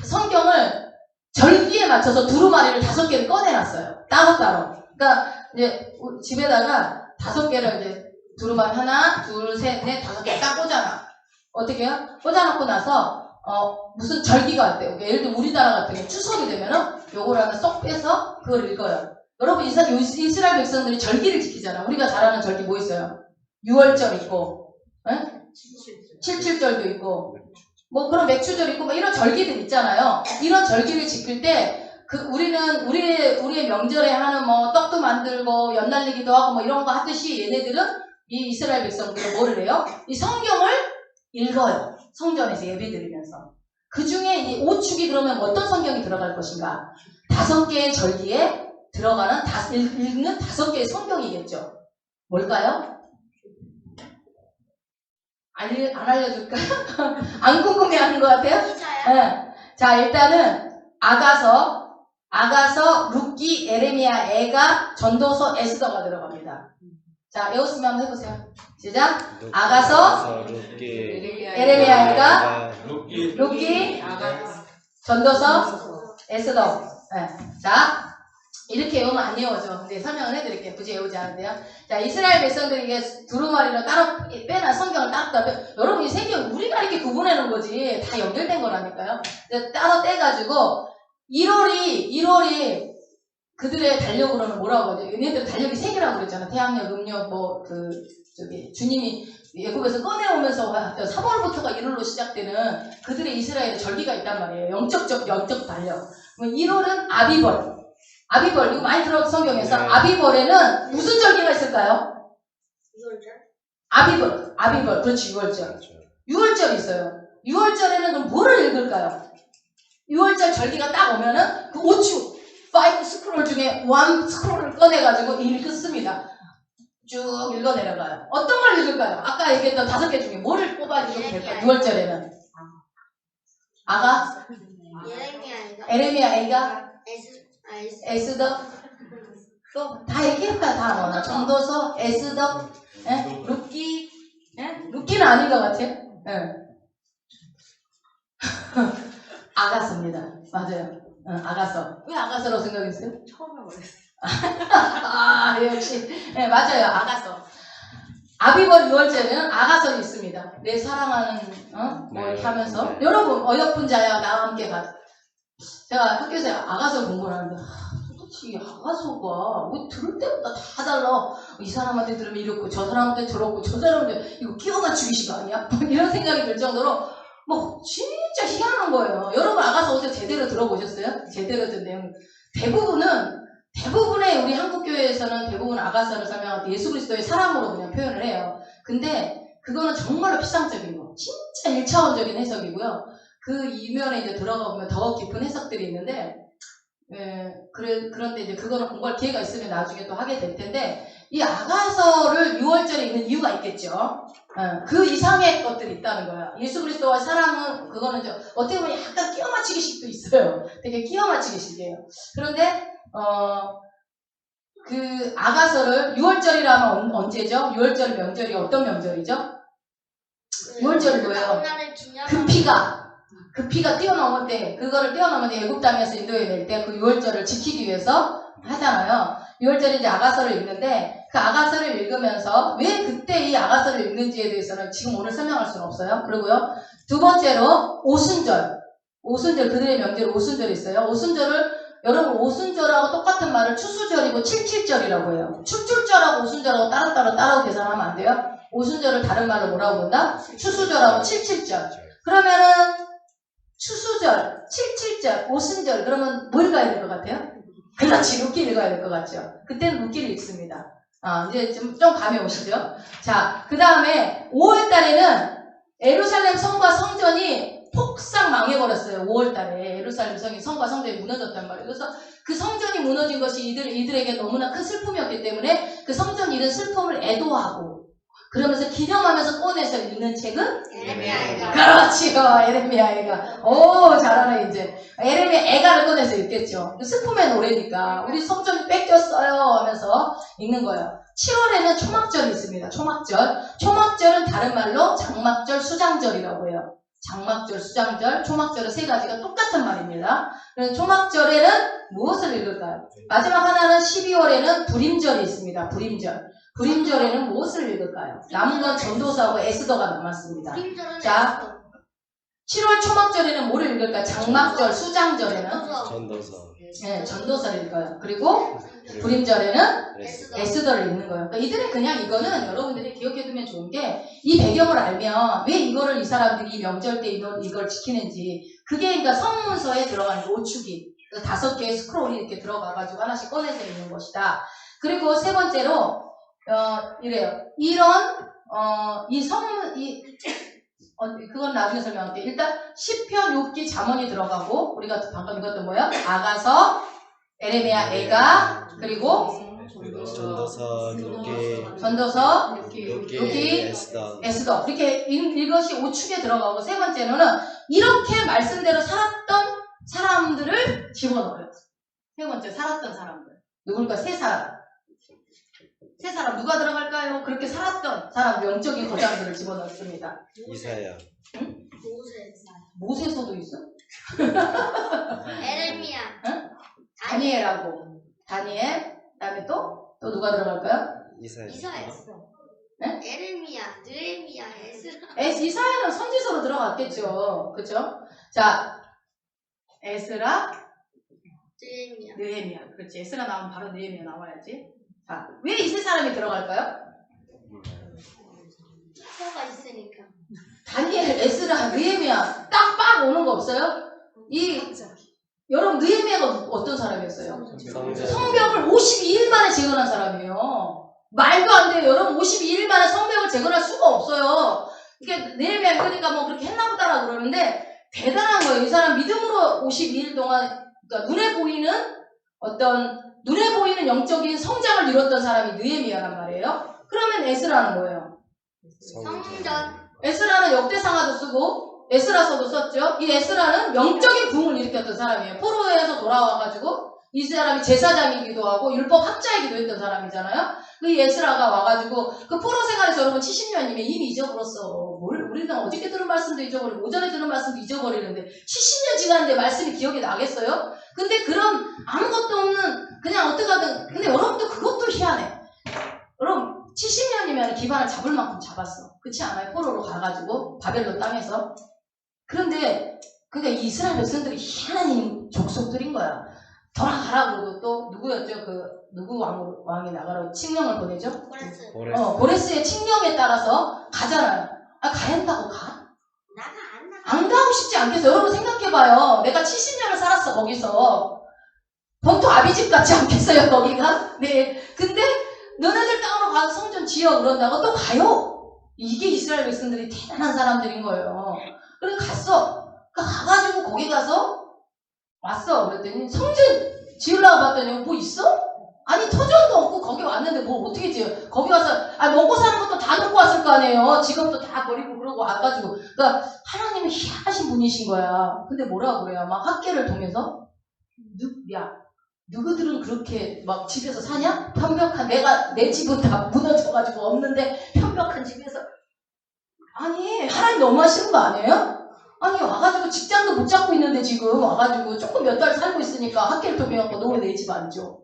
성경을 절기에 맞춰서 두루마리를 5개를 꺼내놨어요. 따로따로. 그러니까 이제 집에다가 5개를 이제 두루마리 하나, 둘, 셋, 넷, 5개 딱 꽂아놔. 어떻게 해요? 꽂아놓고 나서 무슨 절기가 있대요. 예를 들어 우리나라 같은 경우 추석이 되면은 요걸 하나 쏙 빼서 그걸 읽어요. 여러분 이스라엘 백성들이 절기를 지키잖아. 우리가 잘 아는 절기 뭐 있어요? 6월절 있고, 에? 77절도 있고, 뭐 그런 맥추절 있고, 뭐 이런 절기들 있잖아요. 이런 절기를 지킬 때 우리는 우리의 명절에 하는 뭐 떡도 만들고 연날리기도 하고 뭐 이런 거 하듯이 얘네들은 이 이스라엘 백성들은 뭐를 해요? 이 성경을 읽어요. 성전에서 예배드리면서. 그 중에 이 오축이 그러면 어떤 성경이 들어갈 것인가? 5개의 절기에 들어가는 읽는 5개의 성경이겠죠. 뭘까요? 안 알려줄까요? 안 궁금해하는 것 같아요? 네. 자, 일단은 아가서, 룻기, 에레미야, 에가, 전도서, 에스더가 들어갑니다. 자, 에오스면 한번 해보세요. 시작. 아가서, 룻기, 에레미야, 에가, 룻기, 전도서, 에스더. 네. 자, 이렇게 외우면 안 외워져. 근데 설명을 해드릴게요. 굳이 외우지 않은데요. 자, 이스라엘 백성들이 이게 두루마리로 따로 빼나 성경을 따로 여러분 이 성경 우리가 이렇게 구분해놓은 거지 다 연결된 거라니까요. 따로 떼가지고 1월이 그들의 달력으로는 뭐라고 하죠? 얘네들 달력이 3개라고 그랬잖아. 태양력, 음력, 주님이 예굽에서 꺼내오면서 3월부터가 1월로 시작되는 그들의 이스라엘의 절기가 있단 말이에요. 영적 달력. 1월은 아비벌, 이거 많이 들어본 성경에서. 네. 아비벌에는 무슨 절기가 있을까요? 6월절? 아비벌, 그렇지, 6월절. 6월절이 있어요. 6월절에는 그럼 뭐를 읽을까요? 6월절 절기가 딱 오면은 그 오축, 5 스크롤 중에 1 스크롤을 꺼내가지고 읽습니다. 쭉 읽어 내려가요. 어떤 걸 읽을까요? 아까 얘기했던 5개 중에 뭐를 뽑아주면 될까요? 6월절에는. 아가, 에레미야, 에가, 에스더, 또 다 얘기했다. 다 뭐나 전도서, 에스더, 룻기, 룻기는 아닌 것 같아요. 예. 아가서입니다. 맞아요. 아가서. 왜 아가서라고 생각했어요? 처음에 말했어요. 아, 역시. 네, 맞아요. 아가서. 아비벌 6월째는 아가서는 있습니다. 내 사랑하는, 뭐 이렇게 하면서. 여러분, 어여쁜 자야, 나와 함께 가. 제가 학교에서 아가서 공부를 하는데, 도대체 이 아가서가 왜 들을 때마다 다 달라. 이 사람한테 들으면 이렇고, 저 사람한테 저렇고, 저 사람한테 이거 끼워 맞추기식 아니야? 이런 생각이 들 정도로, 뭐, 진짜 희한한 거예요. 여러분, 아가서 어제 제대로 들어보셨어요? 제대로 든 내용. 대부분의 우리 한국교회에서는 대부분 아가서를 설명할 때 예수 그리스도의 사랑으로 그냥 표현을 해요. 근데 그거는 정말로 피상적인 거. 진짜 1차원적인 해석이고요. 그 이면에 이제 들어가 보면 더 깊은 해석들이 있는데, 그런데 이제 그거는 공부할 기회가 있으면 나중에 또 하게 될 텐데, 이 아가서를 6월절에 읽는 이유가 있겠죠. 그 이상의 것들이 있다는 거야. 예수 그리스도와 사랑은, 그거는 어떻게 보면 약간 끼워 맞추기식도 있어요. 되게 끼워 맞추기식이에요. 그런데, 그 아가서를 6월절이라면 언제죠? 6월절 명절이 어떤 명절이죠? 6월절이 뭐예요? 그 피가 뛰어넘을 때, 그거를 뛰어넘을 때 애굽 땅에서 인도에 낼 때 그 6월절을 지키기 위해서 하잖아요. 6월절에 이제 아가서를 읽는데, 그 아가서를 읽으면서 왜 그때 이 아가서를 읽는지에 대해서는 지금 오늘 설명할 수는 없어요. 그리고요, 두 번째로 오순절, 그들의 명절 오순절이 있어요. 여러분 오순절하고 똑같은 말을 추수절이고 칠칠절이라고 해요. 칠칠절하고 오순절하고 따로 계산하면 안 돼요. 오순절을 다른 말로 뭐라고 본다? 추수절하고 칠칠절. 그러면은 추수절, 칠칠절, 오순절, 그러면 뭐 읽어야 될 것 같아요? 그렇지, 룻기 읽어야 될 것 같죠. 그때는 룻기를 읽습니다. 이제 좀 감이 오시죠? 자, 그 다음에 5월 달에는 예루살렘 성과 성전이 폭삭 망해버렸어요. 5월 달에 예루살렘 성과 성전이 무너졌단 말이에요. 그래서 그 성전이 무너진 것이 이들에게 너무나 큰 슬픔이었기 때문에 그 성전 잃은 슬픔을 애도하고 그러면서 기념하면서 꺼내서 읽는 책은 에레미야가. 그렇지요. 에레미야애가. 오, 잘하네, 이제. 에레미야애가를 꺼내서 읽겠죠. 슬픔의 노래니까. 우리 성전이 뺏겼어요. 하면서 읽는 거예요. 7월에는 초막절이 있습니다. 초막절. 초막절은 다른 말로 장막절, 수장절이라고 해요. 장막절, 수장절, 초막절은 세 가지가 똑같은 말입니다. 그래서 초막절에는 무엇을 읽을까요? 마지막 하나는 12월에는 불임절이 있습니다. 불임절. 불임절에는 무엇을 읽을까요? 남은 건 전도서하고 에스더가 남았습니다. 자, 7월 초막절에는 뭐를 읽을까요? 장막절, 수장절에는 전도서. 네, 전도서를 읽어요. 그리고 불임절에는 에스더. 에스더를 읽는 거예요. 그러니까 이들은 그냥 이거는 여러분들이 기억해두면 좋은 게 이 배경을 알면 왜 이거를 이 사람들이 이 명절 때 이걸 지키는지 그게 그러니까 성문서에 들어가는 오축이 5개의 스크롤이 이렇게 들어가가지고 하나씩 꺼내서 읽는 것이다. 그리고 세 번째로 이래요. 이런 그건 나중에 설명할게요. 일단 시편, 욥기, 잠언이 들어가고 우리가 방금 읽었던 뭐야? 아가서, 에레미야, 애가 그리고 전도서, 욥기, 전도서, 욥기, 욥기, 에스더. 에스더 이렇게 이것이 오축에 들어가고 세 번째로는 이렇게 말씀대로 살았던 사람들을 집어넣어요. 세 번째 살았던 사람들 누굴까? 세 사람 누가 들어갈까요? 그렇게 살았던 사람 영적인 거장들을 집어넣습니다. 이사야. 모세서도 있어? 에레미야. 다니엘하고 다니엘 그다음에 또 누가 들어갈까요? 이사야. 이사였어. 네? 에레미야, 느헤미야, 에스라. 이사야는 선지서로 들어갔겠죠. 그죠? 자, 에스라, 느헤미야. 느헤미야. 그렇지. 에스라 나오면 바로 느헤미야 나와야지. 자, 왜 이 세 사람이 들어갈까요? 서가 있으니까. 다니엘, 에스라, 느헤미야 딱 오는 거 없어요? 여러분 느헤미야가 어떤 사람이었어요? 성벽을 52일 만에 재건한 사람이에요. 말도 안 돼요. 여러분 52일 만에 성벽을 재건할 수가 없어요. 이게 느헤미야 그러니까 뭐 그렇게 했나 보다라고 그러는데 대단한 거예요. 이 사람 믿음으로 52일 동안 그러니까 눈에 보이는 영적인 성장을 이뤘던 사람이 느헤미야란 말이에요. 그러면 에스라는 뭐예요? 성전. 에스라는 역대상하도 쓰고 에스라서도 썼죠. 이 에스라는 영적인 부흥을 일으켰던 사람이에요. 포로에서 돌아와가지고 이 사람이 제사장이기도 하고 율법 학자이기도 했던 사람이잖아요. 그 에스라가 와가지고 그 포로 생활에서 여러분 70년이면 이미 잊어버렸어. 우리는 어저께 들은 말씀도 잊어버리고 오전에 들은 말씀도 잊어버리는데 70년 지났는데 말씀이 기억이 나겠어요? 근데 그런 아무것도 없는 그냥 어떻게 하든 근데 여러분도 그것도 희한해. 여러분 70년이면 기반을 잡을 만큼 잡았어. 그렇지 않아요? 포로로 가가지고 바벨론 땅에서. 그런데 그러니까 이스라엘 백성들이 희한한 족속들인 거야. 돌아가라 그러고 또 누구였죠? 누구 왕이 나가라고 칙령을 보내죠? 고레스. 고레스의 칙령에 따라서 가잖아요. 가야 한다고 가? 나가. 안 가고 싶지 않겠어요? 여러분 생각해봐요. 내가 70년을 살았어 거기서. 본토 아비집 같지 않겠어요 거기가? 네. 근데 너네들 땅으로 가서 성전 지어 그런다고 또 가요. 이게 이스라엘 백성들이 대단한 사람들인 거예요. 그래서 갔어. 가가지고 거기 가서 왔어. 그랬더니 성전 지으려고 봤더니 뭐 있어? 아니 터전도 없고 거기 왔는데 뭘 어떻게 지어? 거기 가서 먹고 사는 것도 다 놓고 왔을 거 아니에요. 직업도 다 버리고 그러고 와가지고 그러니까 하나님은 희한하신 분이신 거야. 근데 뭐라고 그래요? 막 학계를 통해서 누구들은 그렇게 막 집에서 사냐? 편벽한 내 집은 다 무너져가지고 없는데 편벽한 집에서 아니 하나님 너무 하시는 거 아니에요? 아니 와가지고 직장도 못 잡고 있는데 지금 와가지고 조금 몇 달 살고 있으니까 학교를 통해갖고 너 왜 내 집 안 줘?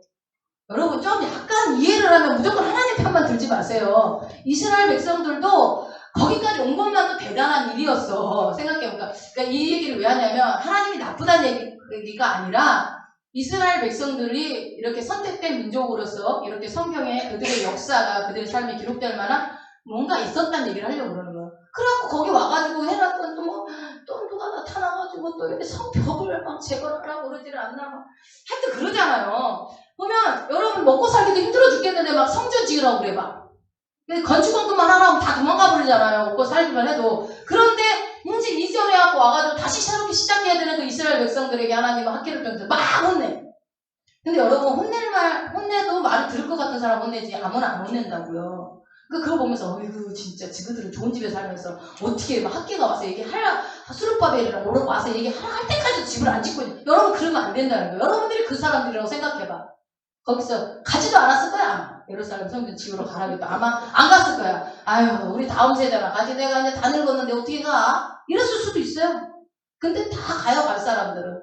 여러분 좀 약간 이해를 하면 무조건 하나님 편만 들지 마세요. 이스라엘 백성들도 거기까지 온 것만도 대단한 일이었어. 생각해보니까 그러니까 이 얘기를 왜 하냐면 하나님이 나쁘다는 얘기가 아니라 이스라엘 백성들이 이렇게 선택된 민족으로서 이렇게 성경에 그들의 역사가 그들의 삶이 기록될 만한 뭔가 있었다는 얘기를 하려고 그러는 거예요. 그래갖고 거기 와가지고 해놨던 또 누가 나타나가지고 또 이렇게 성벽을 막 재건하라고 그러지를 않나 막 하여튼 그러잖아요. 보면 여러분 먹고 살기도 힘들어 죽겠는데 막 성전 지으라고 그래 막. 건축원금만 하라고 다 도망가 버리잖아요. 먹고 살기만 해도. 그런데 문제 이전해갖고 와가지고 다시 새롭게 시작해야 되는 그 이스라엘 백성들에게 하나님은 학기를 던져 막 혼내. 근데 여러분 혼내도 말을 들을 것 같은 사람 혼내지 아무나 안 혼낸다고요. 그거 보면서 어이구 진짜 지그들은 좋은 집에 살면서 어떻게 막 학기가 와서 얘기하라 수르바벨이랑 오러 와서 얘기하라 할 때까지도 집을 안 짓고 있는. 여러분 그러면 안 된다는 거예요. 여러분들이 그 사람들이라고 생각해봐. 거기서 가지도 않았을 거야 아마. 예루살렘 성전 지으러 가라겠다. 아마 안 갔을 거야. 아유 우리 다음 세대나 가지 내가 이제 다 늙었는데 어떻게 가? 이랬을 수도 있어요. 근데 다 가요 갈 사람들은.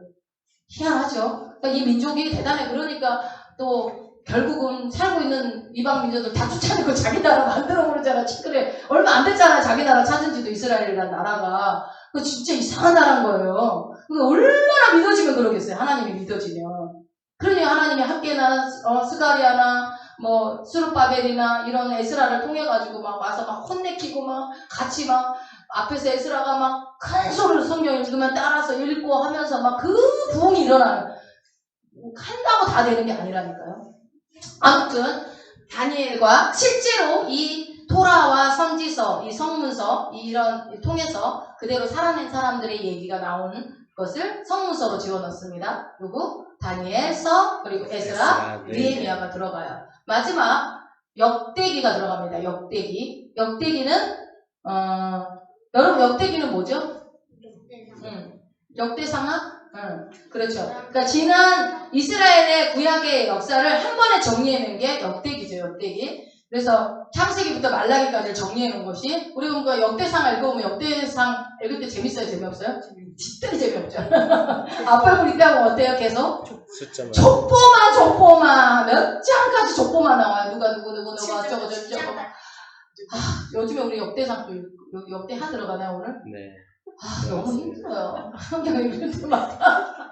희한하죠. 그러니까 이 민족이 대단해. 그러니까 또 결국은 살고 있는 이방 민족들 다 쫓아내고 자기 나라 만들어 버리잖아. 친구들 얼마 안 됐잖아. 자기 나라 찾은 지도 이스라엘이라는 나라가. 그 진짜 이상한 나라인 거예요. 그러니까 얼마나 믿어지면 그러겠어요. 하나님이 믿어지면. 그러니 하나님이 학계나 스가리아나 뭐 수르바벨이나 이런 에스라를 통해 가지고 막 와서 막 혼내키고 막 같이 막 앞에서 에스라가 막 큰 소리로 성경 읽으면 따라서 읽고 하면서 막 그 부흥이 일어나는. 한다고 다 되는 게 아니라니까요. 아무튼 다니엘과 실제로 이 토라와 선지서, 이 성문서 이런 통해서 그대로 살아낸 사람들의 얘기가 나오는 것을 성문서로 지어넣습니다. 그리고 다니엘, 서, 그리고 에스라, 느헤미야가 들어가요. 마지막 역대기가 들어갑니다. 역대기는 여러분 역대기는 뭐죠? 역대상하? 그렇죠. 그러니까 지난 이스라엘의 구약의 역사를 한 번에 정리해낸 게 역대기죠. 역대기. 그래서 창세기부터 말라기까지 정리해놓은 것이 우리 그러니까 역대상 읽어보면 역대상 읽을 때 재밌어요? 재미없어요? 진짜 재미없죠. 앞발물 있다고 어때요? 계속? 숫자만. 족보만 몇 장까지 족보만 나와요. 누가 저거 요즘에 우리 역대상도 역대하 들어가나요 오늘? 네. 너무 힘들어요. 성경 읽을 때마다.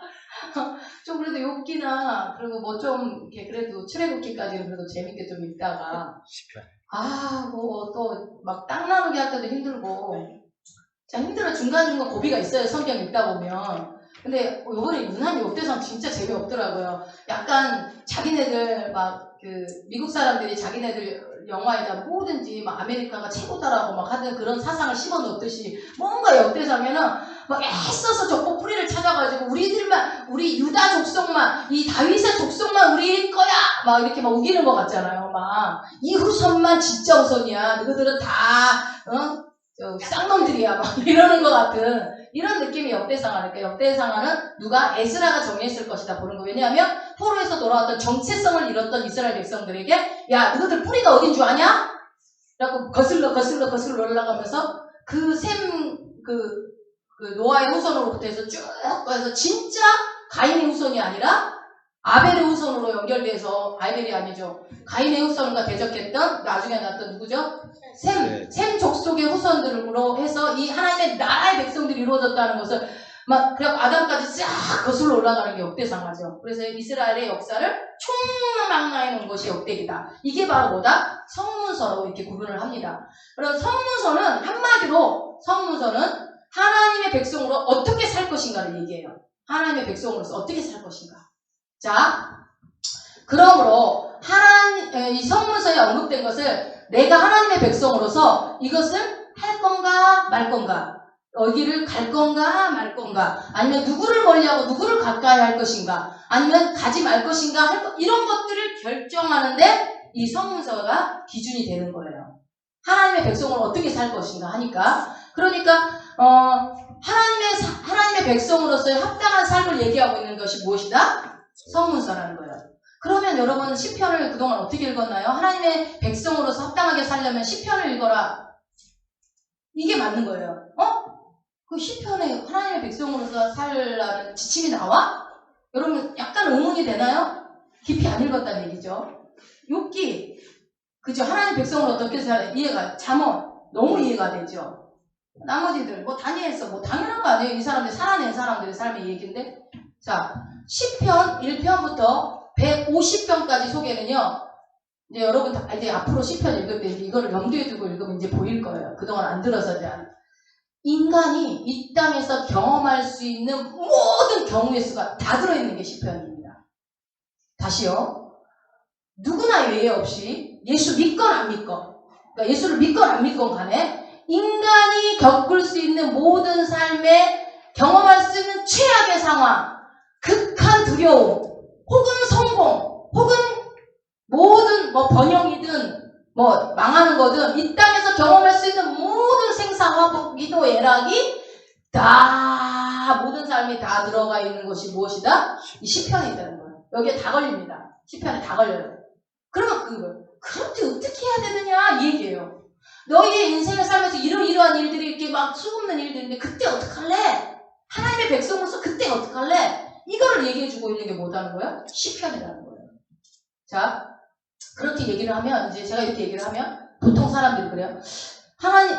좀 그래도 욥기나 그리고 뭐 좀 이렇게 그래도 출애굽기까지는 그래도 재밌게 좀 읽다가 시편. 뭐 또 막 땅 나누기 할 때도 힘들고 참 힘들어. 중간중간 고비가 있어요. 성경 읽다 보면. 근데 요번에 유난히 역대상 진짜 재미없더라고요. 약간 자기네들 막 그 미국 사람들이 자기네들 영화에다 뭐든지 막 아메리카가 최고다라고 막 하는 그런 사상을 집어넣듯이 뭔가 역대상에는 막 애써서 족보 뿌리를 찾아가지고 우리 유다 족속만 이 다윗의 족속만 우리일 거야 막 이렇게 막 우기는 것 같잖아요. 막 이 후손만 진짜 후손이야. 너희들은 다 쌍놈들이야 막 이러는 것 같은 이런 느낌이 역대상하니까 역대상하는 누가 에스라가 정리했을 것이다 보는 거. 왜냐하면 포로에서 돌아왔던 정체성을 잃었던 이스라엘 백성들에게 야 너희들 뿌리가 어딘 줄 아냐? 라고 거슬러 올라가면서 그 노아의 후손으로부터 해서 쭉 해서 진짜 가인의 후손이 아니라 아벨의 후손으로 연결돼서 아벨이 아니죠. 가인의 후손과 대적했던 나중에 났던 누구죠? 셈 족속의 후손들로 해서 이 하나님의 나라의 백성들이 이루어졌다는 것을 막 그냥 아담까지 싹 거슬러 올라가는 게 역대상하죠. 그래서 이스라엘의 역사를 총망라해 놓은 것이 역대기다. 이게 바로 뭐다? 성문서로 이렇게 구분을 합니다. 그럼 성문서는 한마디로 하나님의 백성으로 어떻게 살 것인가를 얘기해요. 하나님의 백성으로서 어떻게 살 것인가. 자, 그러므로 이 성문서에 언급된 것을 내가 하나님의 백성으로서 이것을 할 건가 말 건가, 어디를 갈 건가 말 건가, 아니면 누구를 멀리하고 누구를 가까이 할 것인가, 아니면 가지 말 것인가 이런 것들을 결정하는데 이 성문서가 기준이 되는 거예요. 하나님의 백성으로 어떻게 살 것인가 하니까. 그러니까 하나님의 백성으로서의 합당한 삶을 얘기하고 있는 것이 무엇이다? 성문서라는 거예요. 그러면 여러분 시편을 그동안 어떻게 읽었나요? 하나님의 백성으로서 합당하게 살려면 시편을 읽어라. 이게 맞는 거예요. 그 시편에 하나님의 백성으로서 살라는 지침이 나와? 여러분 약간 의문이 되나요? 깊이 안 읽었다는 얘기죠. 욥기 그죠? 하나님 백성으로 어떻게 살아? 잠언 너무 이해가 되죠. 나머지들 뭐 다니엘서 뭐 당연한 거 아니에요. 이 사람들 살아낸 사람들의 삶의 얘기인데. 자, 시편 1편부터 150편까지 소개는요. 이제 여러분 이제 앞으로 시편 읽을 때 이거를 염두에 두고 읽으면 이제 보일 거예요. 그동안 안 들어서 인간이 이 땅에서 경험할 수 있는 모든 경우의 수가 다 들어있는 게 시편입니다. 다시요. 누구나 예외 없이 예수 믿건 안 믿건, 그러니까 예수를 믿건 안 믿건 간에 인간이 겪을 수 있는 모든 삶에 경험할 수 있는 최악의 상황, 극한 두려움, 혹은 성공, 혹은 모든 뭐 번영이든 뭐 망하는 거든 이 땅에서 경험할 수 있는 모든 생사화복, 기도, 애락이 다 모든 삶이 다 들어가 있는 것이 무엇이다? 이 시편에 있다는 거예요. 여기에 다 걸립니다. 시편에 다 걸려요. 그러면 그런데 어떻게 해야 되느냐 이 얘기예요. 너희의 인생을 살면서 이러이러한 일들이 이렇게 막 수없는 일들인데 그때 어떡할래? 하나님의 백성으로서 그때 어떡할래? 이거를 얘기해주고 있는 게 뭐라는 거예요? 시편이라는 거예요. 자, 그렇게 얘기를 하면, 이제 제가 이렇게 얘기를 하면, 보통 사람들이 그래요.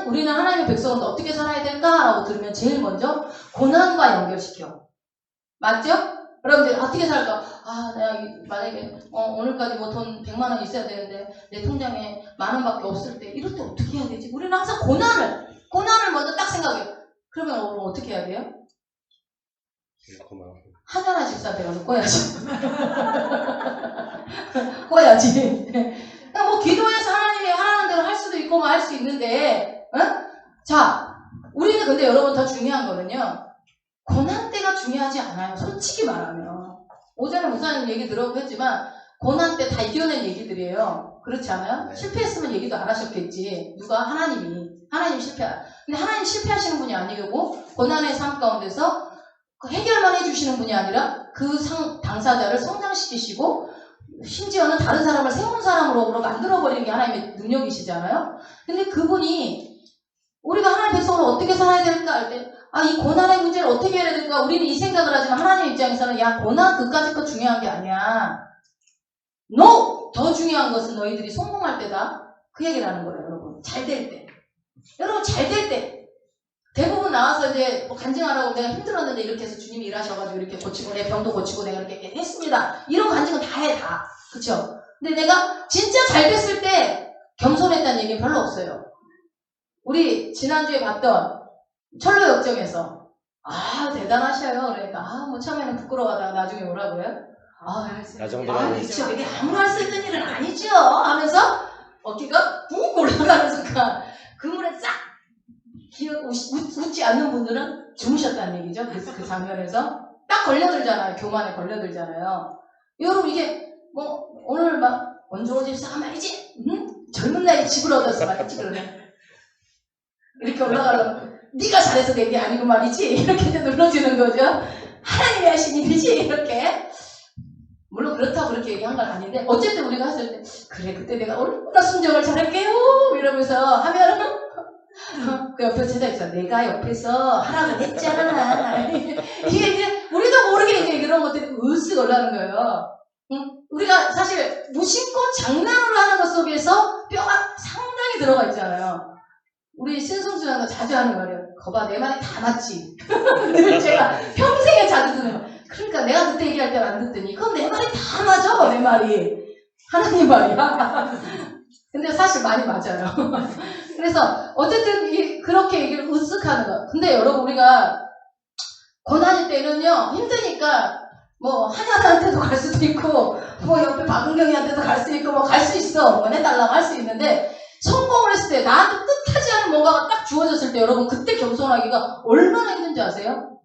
우리는 하나님의 백성은 어떻게 살아야 될까라고 들으면 제일 먼저 고난과 연결시켜. 맞죠? 여러분들 어떻게 살까? 내가 만약에 오늘까지 뭐 돈 100만 원 있어야 되는데 내 통장에 10,000원밖에 없을 때 이럴 때 어떻게 해야 되지? 우리는 항상 고난을 먼저 딱 생각해요. 그러면 오늘 어떻게 해야 돼요? 하나나 집사한테 가서 꼬야지. 꼬야지. 그러니까 뭐 기도해서 하나님이 하라는 대로 할 수도 있고 뭐 할 수 있는데, 자, 우리는 근데 여러분 더 중요한 거는요. 고난 때가 중요하지 않아요. 솔직히 말하면. 오전에 목사님 얘기 들어보고 했지만 고난 때 다 이겨낸 얘기들이에요. 그렇지 않아요? 실패했으면 얘기도 안 하셨겠지. 누가? 하나님 실패하. 근데 하나님 실패하시는 분이 아니고 고난의 삶 가운데서 해결만 해주시는 분이 아니라 그 당사자를 성장시키시고 심지어는 다른 사람을 새로운 사람으로 만들어버리는 게 하나님의 능력이시잖아요. 근데 그분이 우리가 하나님 백성으로 어떻게 살아야 될까 할 때 이 고난의 문제를 어떻게 해야 될까 우리는 이 생각을 하지만 하나님 입장에서는 야 고난 그까짓 거 중요한 게 아니야. No! 더 중요한 것은 너희들이 성공할 때다. 그 얘기를 하는 거예요. 여러분. 잘 될 때. 여러분 잘 될 때. 대부분 나와서 이제 뭐 간증하라고 내가 힘들었는데 이렇게 해서 주님이 일하셔가지고 이렇게 고치고 내 병도 고치고 내가 이렇게 했습니다. 이런 간증은 다 해, 다. 그쵸? 근데 내가 진짜 잘 됐을 때 겸손했다는 얘기는 별로 없어요. 우리 지난주에 봤던 철로 역정에서 대단하셔요. 그러니까 뭐 처음에는 부끄러워하다가 나중에 뭐라고요? 그쵸. 이게 아무나 할 수 있는 일은 아니죠. 하면서 어깨가 푹 올라가는 순간 그물에 싹 웃지 않는 분들은 주무셨다는 얘기죠. 그 장면에서 딱 걸려들잖아요. 교만에 걸려들잖아요. 여러분 이게 뭐 오늘 막 원종호 집사가 말이지 젊은 나이에 집을 얻었어 말이지 그러네. 이렇게 올라가려면 네가 잘해서 된 게 아니고 말이지 이렇게 이제 눌러주는 거죠. 하나님이 하신 일이지 이렇게. 물론 그렇다고 그렇게 얘기한 건 아닌데 어쨌든 우리가 했을 때 그래 그때 내가 얼마나 순종을 잘할게요 이러면서 하면은 그 옆에 제자에서 내가 옆에서 하라고 했잖아. 이게 이제 우리도 모르게 이제 그런 것들이 으쓱 올라오는 거예요. 우리가 사실 무심코 장난으로 하는 것 속에서 뼈가 상당히 들어가 있잖아요. 우리 신성수양도 자주 하는 말이에요. 거봐 내 말이 다 맞지. 늘 제가 평생에 자주 듣는 거. 그러니까 내가 그때 얘기할 때는 안 듣더니 그럼 내 말이 다 맞아. 내 말이 하나님 말이야. 근데 사실 많이 맞아요. 그래서 어쨌든 그렇게 얘기를 으쓱하는 거. 근데 여러분 우리가 고난일 때는요 힘드니까 뭐 한양한테도 갈 수도 있고 뭐 옆에 박은경이한테도 갈 수 있고 뭐 갈 수 있어. 뭐 해달라고 할 수 있는데 성공을 했을 때 나한테 뜻하지 않은 뭔가가 딱 주어졌을 때 여러분 그때 겸손하기가 얼마나 힘든지 아세요?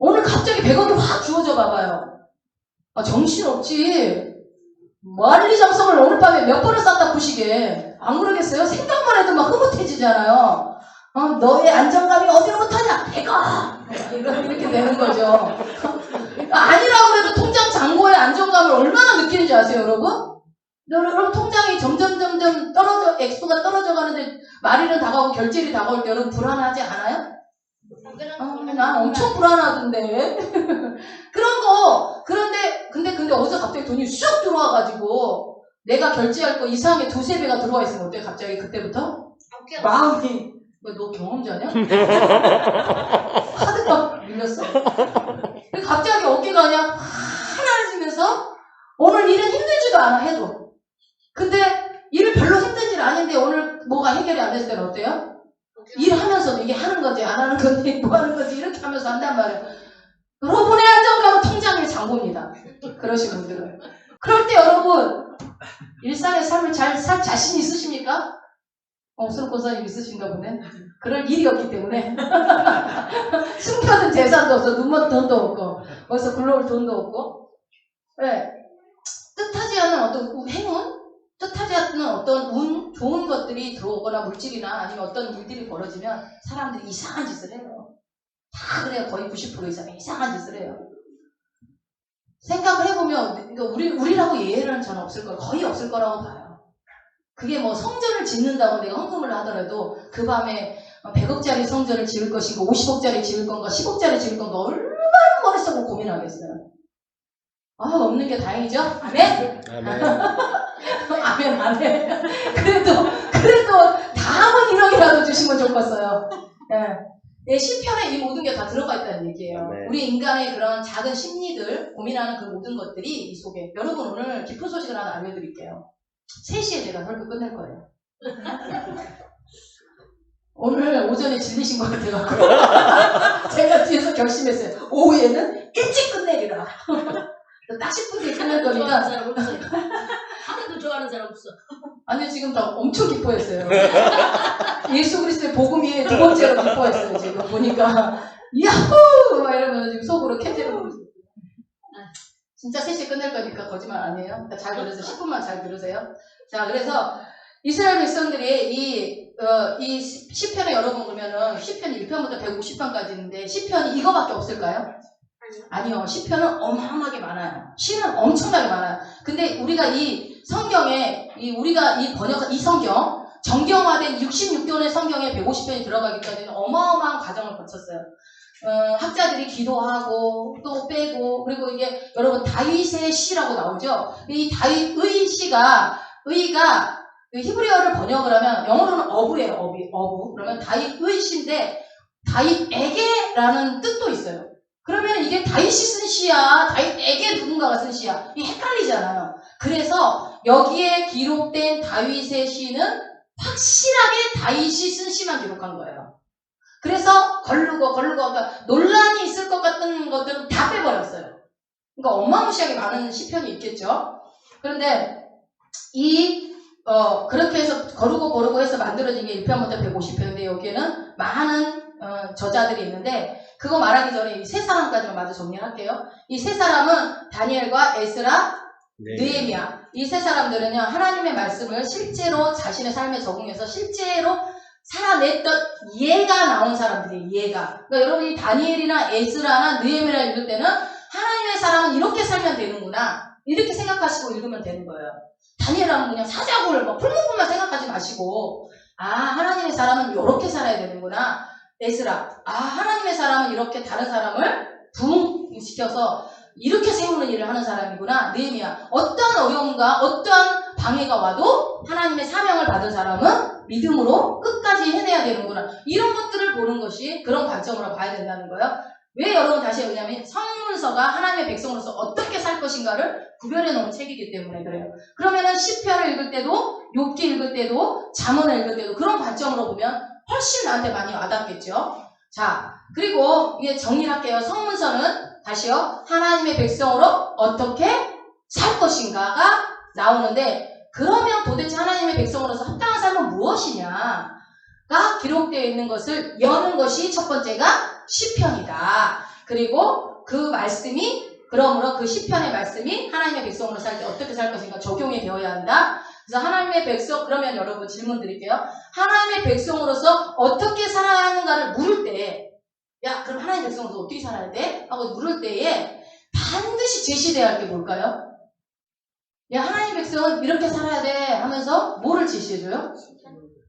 오늘 갑자기 100억이 확 주어져 봐봐요. 정신없지. 만리장성을 오늘 밤에 몇 번을 쌌다 부시게. 안 그러겠어요? 생각만 해도 막 흐뭇해지잖아요. 너의 안정감이 어디로부터 하냐? 100억! 이렇게 되는 거죠. 아니라고 해도 통장 잔고의 안정감을 얼마나 느끼는지 아세요, 여러분? 여러분 통장이 점점 액수가 떨어져 가는데 말일은 다가오고 결제일이 다가올 때 여러분 불안하지 않아요? 난 엄청 불안하던데. 그런 거. 근데 어디서 갑자기 돈이 쑥 들어와가지고 내가 결제할 거 이상하게 2-3배가 들어와 있으면 어때? 갑자기 그때부터? 마음이 너 경험자냐? 카드가 밀렸어. 갑자기 어깨가 그냥 환해지면서 오늘 일은 힘들지도 않아 해도. 근데 일을 별로 힘든 일 아닌데 오늘 뭐가 해결이 안 됐을 때는 어때요? 일하면서도 이게 하는 건지 안 하는 건지 뭐 하는 건지 이렇게 하면서 한단 말이에요. 여러분의 안정감은 통장의 잔고입니다. 그러신 분들은. 그럴 때 여러분 일상의 삶을 잘 살 자신 있으십니까? 수록 권사님 있으신가 보네. 그럴 일이 없기 때문에. 숨겨둔 재산도 없어. 눈먼 돈도 없고. 어디서 굴러올 돈도 없고. 네. 뜻하지 않은 어떤 행운? 뜻하지 않는 어떤 운, 좋은 것들이 들어오거나 물질이나 아니면 어떤 일들이 벌어지면 사람들이 이상한 짓을 해요. 다 그래요. 거의 90% 이상이 이상한 짓을 해요. 생각을 해보면, 그러니까 우리라고 예외는 저는 없을 거예요. 거의 없을 거라고 봐요. 그게 뭐 성전을 짓는다고 내가 헌금을 하더라도 그 밤에 100억짜리 성전을 지을 것인가, 50억짜리 지을 건가, 10억짜리 지을 건가, 얼마나 머릿속으로 고민하겠어요. 없는 게 다행이죠? 아멘? 아멘. 아멘, 아멘. 그래도 다음은 1억이라도 주시면 좋겠어요. 예. 시편에 이 모든 게 다 들어가 있다는 얘기예요. 네. 우리 인간의 그런 작은 심리들, 고민하는 그 모든 것들이 이 속에. 여러분 오늘 기쁜 소식을 하나 알려드릴게요. 3시에 제가 설교 끝낼 거예요. 오늘 오전에 질리신 것 같아요. 제가 뒤에서 결심했어요. 오후에는 일찍 끝내리라. 딱 10분 뒤에 끝낼 거니까. 좋아하는 사람 없어. 하나도 좋아하는 사람 없어. 아니 지금 다 엄청 기뻐했어요. 예수 그리스도의 복음이 2번째로 기뻐했어요. 지금 보니까 야호! 막 이러면서 지금 속으로 캔디를 보고 있어요. 진짜 3시에 끝낼 거니까 거짓말 아니에요. 그러니까 잘 들으세요. 10분만 잘 들으세요. 자, 그래서 이스라엘 백성들이 이 시편에 여러분 보면은 시편이 1편부터 150편까지 있는데 시편이 이거밖에 없을까요? 아니요. 시편은 어마어마하게 많아요. 시는 엄청나게 많아요. 근데 우리가 이 성경에 우리가 이 번역 이 성경 정경화된 66권의 성경에 150편이 들어가기까지는 어마어마한 과정을 거쳤어요. 학자들이 기도하고 또 빼고 그리고 이게 여러분 다윗의 시라고 나오죠. 이 다윗의 시가 의가 히브리어를 번역을 하면 영어로는 어부예요. 어부. 그러면 다윗의 시인데 다윗에게라는 뜻도 있어요. 그러면 이게 다윗이 쓴 시야, 다윗에게 누군가가 쓴 시야. 이게 헷갈리잖아요. 그래서 여기에 기록된 다윗의 시는 확실하게 다윗이 쓴 시만 기록한 거예요. 그래서 걸르고 그러니까 논란이 있을 것 같은 것들은 다 빼버렸어요. 그러니까 어마무시하게 많은 시편이 있겠죠. 그런데 그렇게 해서 거르고 해서 만들어진 게 1편부터 150편인데 여기에는 많은 저자들이 있는데 그거 말하기 전에 이 세 사람까지만 먼저 정리할게요. 이 세 사람은 다니엘과 에스라, 느헤미야. 이 세 사람들은요 하나님의 말씀을 실제로 자신의 삶에 적응해서 실제로 살아냈던 예가 나온 사람들이에요. 예가. 그러니까 여러분이 다니엘이나 에스라나 느헤미야 읽을 때는 하나님의 사람은 이렇게 살면 되는구나 이렇게 생각하시고 읽으면 되는 거예요. 다니엘은 그냥 사자굴 풀무불만 생각하지 마시고 하나님의 사람은 이렇게 살아야 되는구나. 에스라, 하나님의 사람은 이렇게 다른 사람을 부흥시켜서 이렇게 세우는 일을 하는 사람이구나. 느헤미야, 어떠한 어려움과 어떠한 방해가 와도 하나님의 사명을 받은 사람은 믿음으로 끝까지 해내야 되는구나. 이런 것들을 보는 것이 그런 관점으로 봐야 된다는 거예요. 왜 여러분 다시 왜냐면 성문서가 하나님의 백성으로서 어떻게 살 것인가를 구별해 놓은 책이기 때문에 그래요. 그러면은 시편을 읽을 때도 욥기 읽을 때도 잠언을 읽을 때도 그런 관점으로 보면 훨씬 나한테 많이 와닿겠죠. 자, 그리고 이게 정리를 할게요. 성문서는 다시요. 하나님의 백성으로 어떻게 살 것인가가 나오는데 그러면 도대체 하나님의 백성으로서 합당한 삶은 무엇이냐가 기록되어 있는 것을 여는 것이 첫 번째가 시편이다. 그리고 그 말씀이 그러므로 그 시편의 말씀이 하나님의 백성으로 살 때 어떻게 살 것인가 적용이 되어야 한다. 그래서 하나님의 백성, 그러면 여러분 질문 드릴게요. 하나님의 백성으로서 어떻게 살아야 하는가를 물을 때, 그럼 하나님의 백성으로서 어떻게 살아야 돼? 하고 물을 때에 반드시 제시되어야 할 게 뭘까요? 하나님의 백성은 이렇게 살아야 돼 하면서 뭐를 제시해줘요?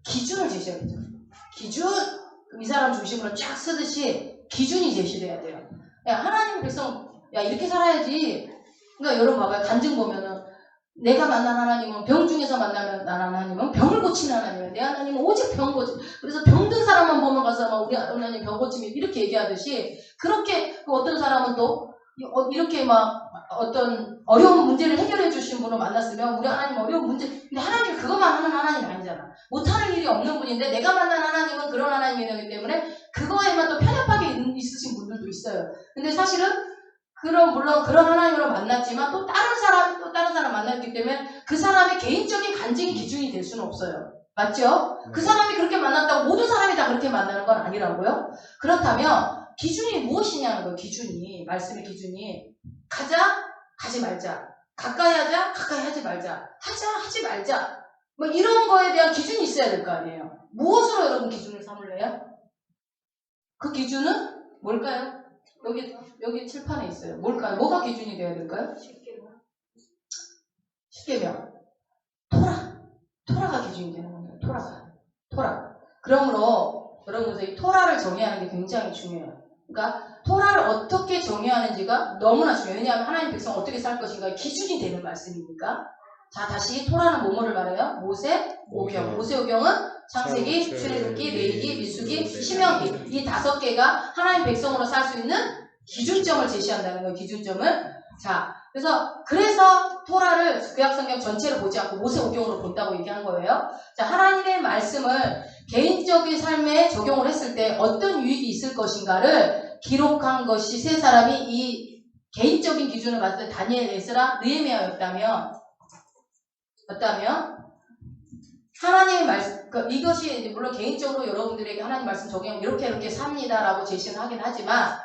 기준을 제시해야죠. 기준! 이 사람 중심으로 쫙 쓰듯이 기준이 제시돼야 돼요. 하나님의 백성, 이렇게 살아야지. 그러니까 여러분 봐봐요. 간증 보면은 내가 만난 하나님은 병 중에서 만나는 하나님은 병을 고치는 하나님이에요. 내 하나님은 오직 병 고치. 그래서 병든 사람만 보면 가서 우리 하나님 병 고치면 이렇게 얘기하듯이 그렇게 어떤 사람은 또 이렇게 어떤 어려운 문제를 해결해 주신 분을 만났으면 우리 하나님 어려운 문제 근데 하나님 그것만 하는 하나님이 아니잖아. 못하는 일이 없는 분인데 내가 만난 하나님은 그런 하나님이기 때문에 그거에만 또 편협하게 있으신 분들도 있어요. 근데 사실은 물론 그런 하나님으로 만났지만 또 다른 사람 만났기 때문에 그 사람의 개인적인 간증이 기준이 될 수는 없어요. 맞죠? 그 사람이 그렇게 만났다고 모든 사람이 다 그렇게 만나는 건 아니라고요. 그렇다면 기준이 무엇이냐는 거예요. 기준이, 말씀의 기준이. 가자, 가지 말자. 가까이 하자, 가까이 하지 말자. 하자, 하지 말자. 뭐 이런 거에 대한 기준이 있어야 될 거 아니에요. 무엇으로 여러분 기준을 삼을래요? 그 기준은 뭘까요? 여기 칠판에 있어요. 뭘까요? 뭐가 기준이 돼야 될까요? 10계명. 토라가 기준이 되는 겁니다. 토라. 그러므로 여러분 이 토라를 정의하는 게 굉장히 중요해요. 그러니까 토라를 어떻게 정의하는지가 너무나 중요해요. 왜냐하면 하나님 백성 어떻게 살 것인가의 기준이 되는 말씀이니까. 자, 다시 토라는 뭐뭐를 말해요? 모세오경. 모세오경은 창세기, 출애굽기, 레위기, 민수기, 신명기 이 5개가 하나님 백성으로 살 수 있는 기준점을 제시한다는 거예요. 기준점을. 자, 그래서 토라를 구약성경 전체를 보지 않고 모세오경으로 본다고 얘기한 거예요. 자, 하나님의 말씀을 개인적인 삶에 적용을 했을 때 어떤 유익이 있을 것인가를 기록한 것이 세 사람이 이 개인적인 기준을 봤을 때 다니엘, 에스라, 느헤미야였다면 하나님의 말씀, 이것이 물론 개인적으로 여러분들에게 하나님 말씀 적용 이렇게 삽니다라고 제시는 하긴 하지만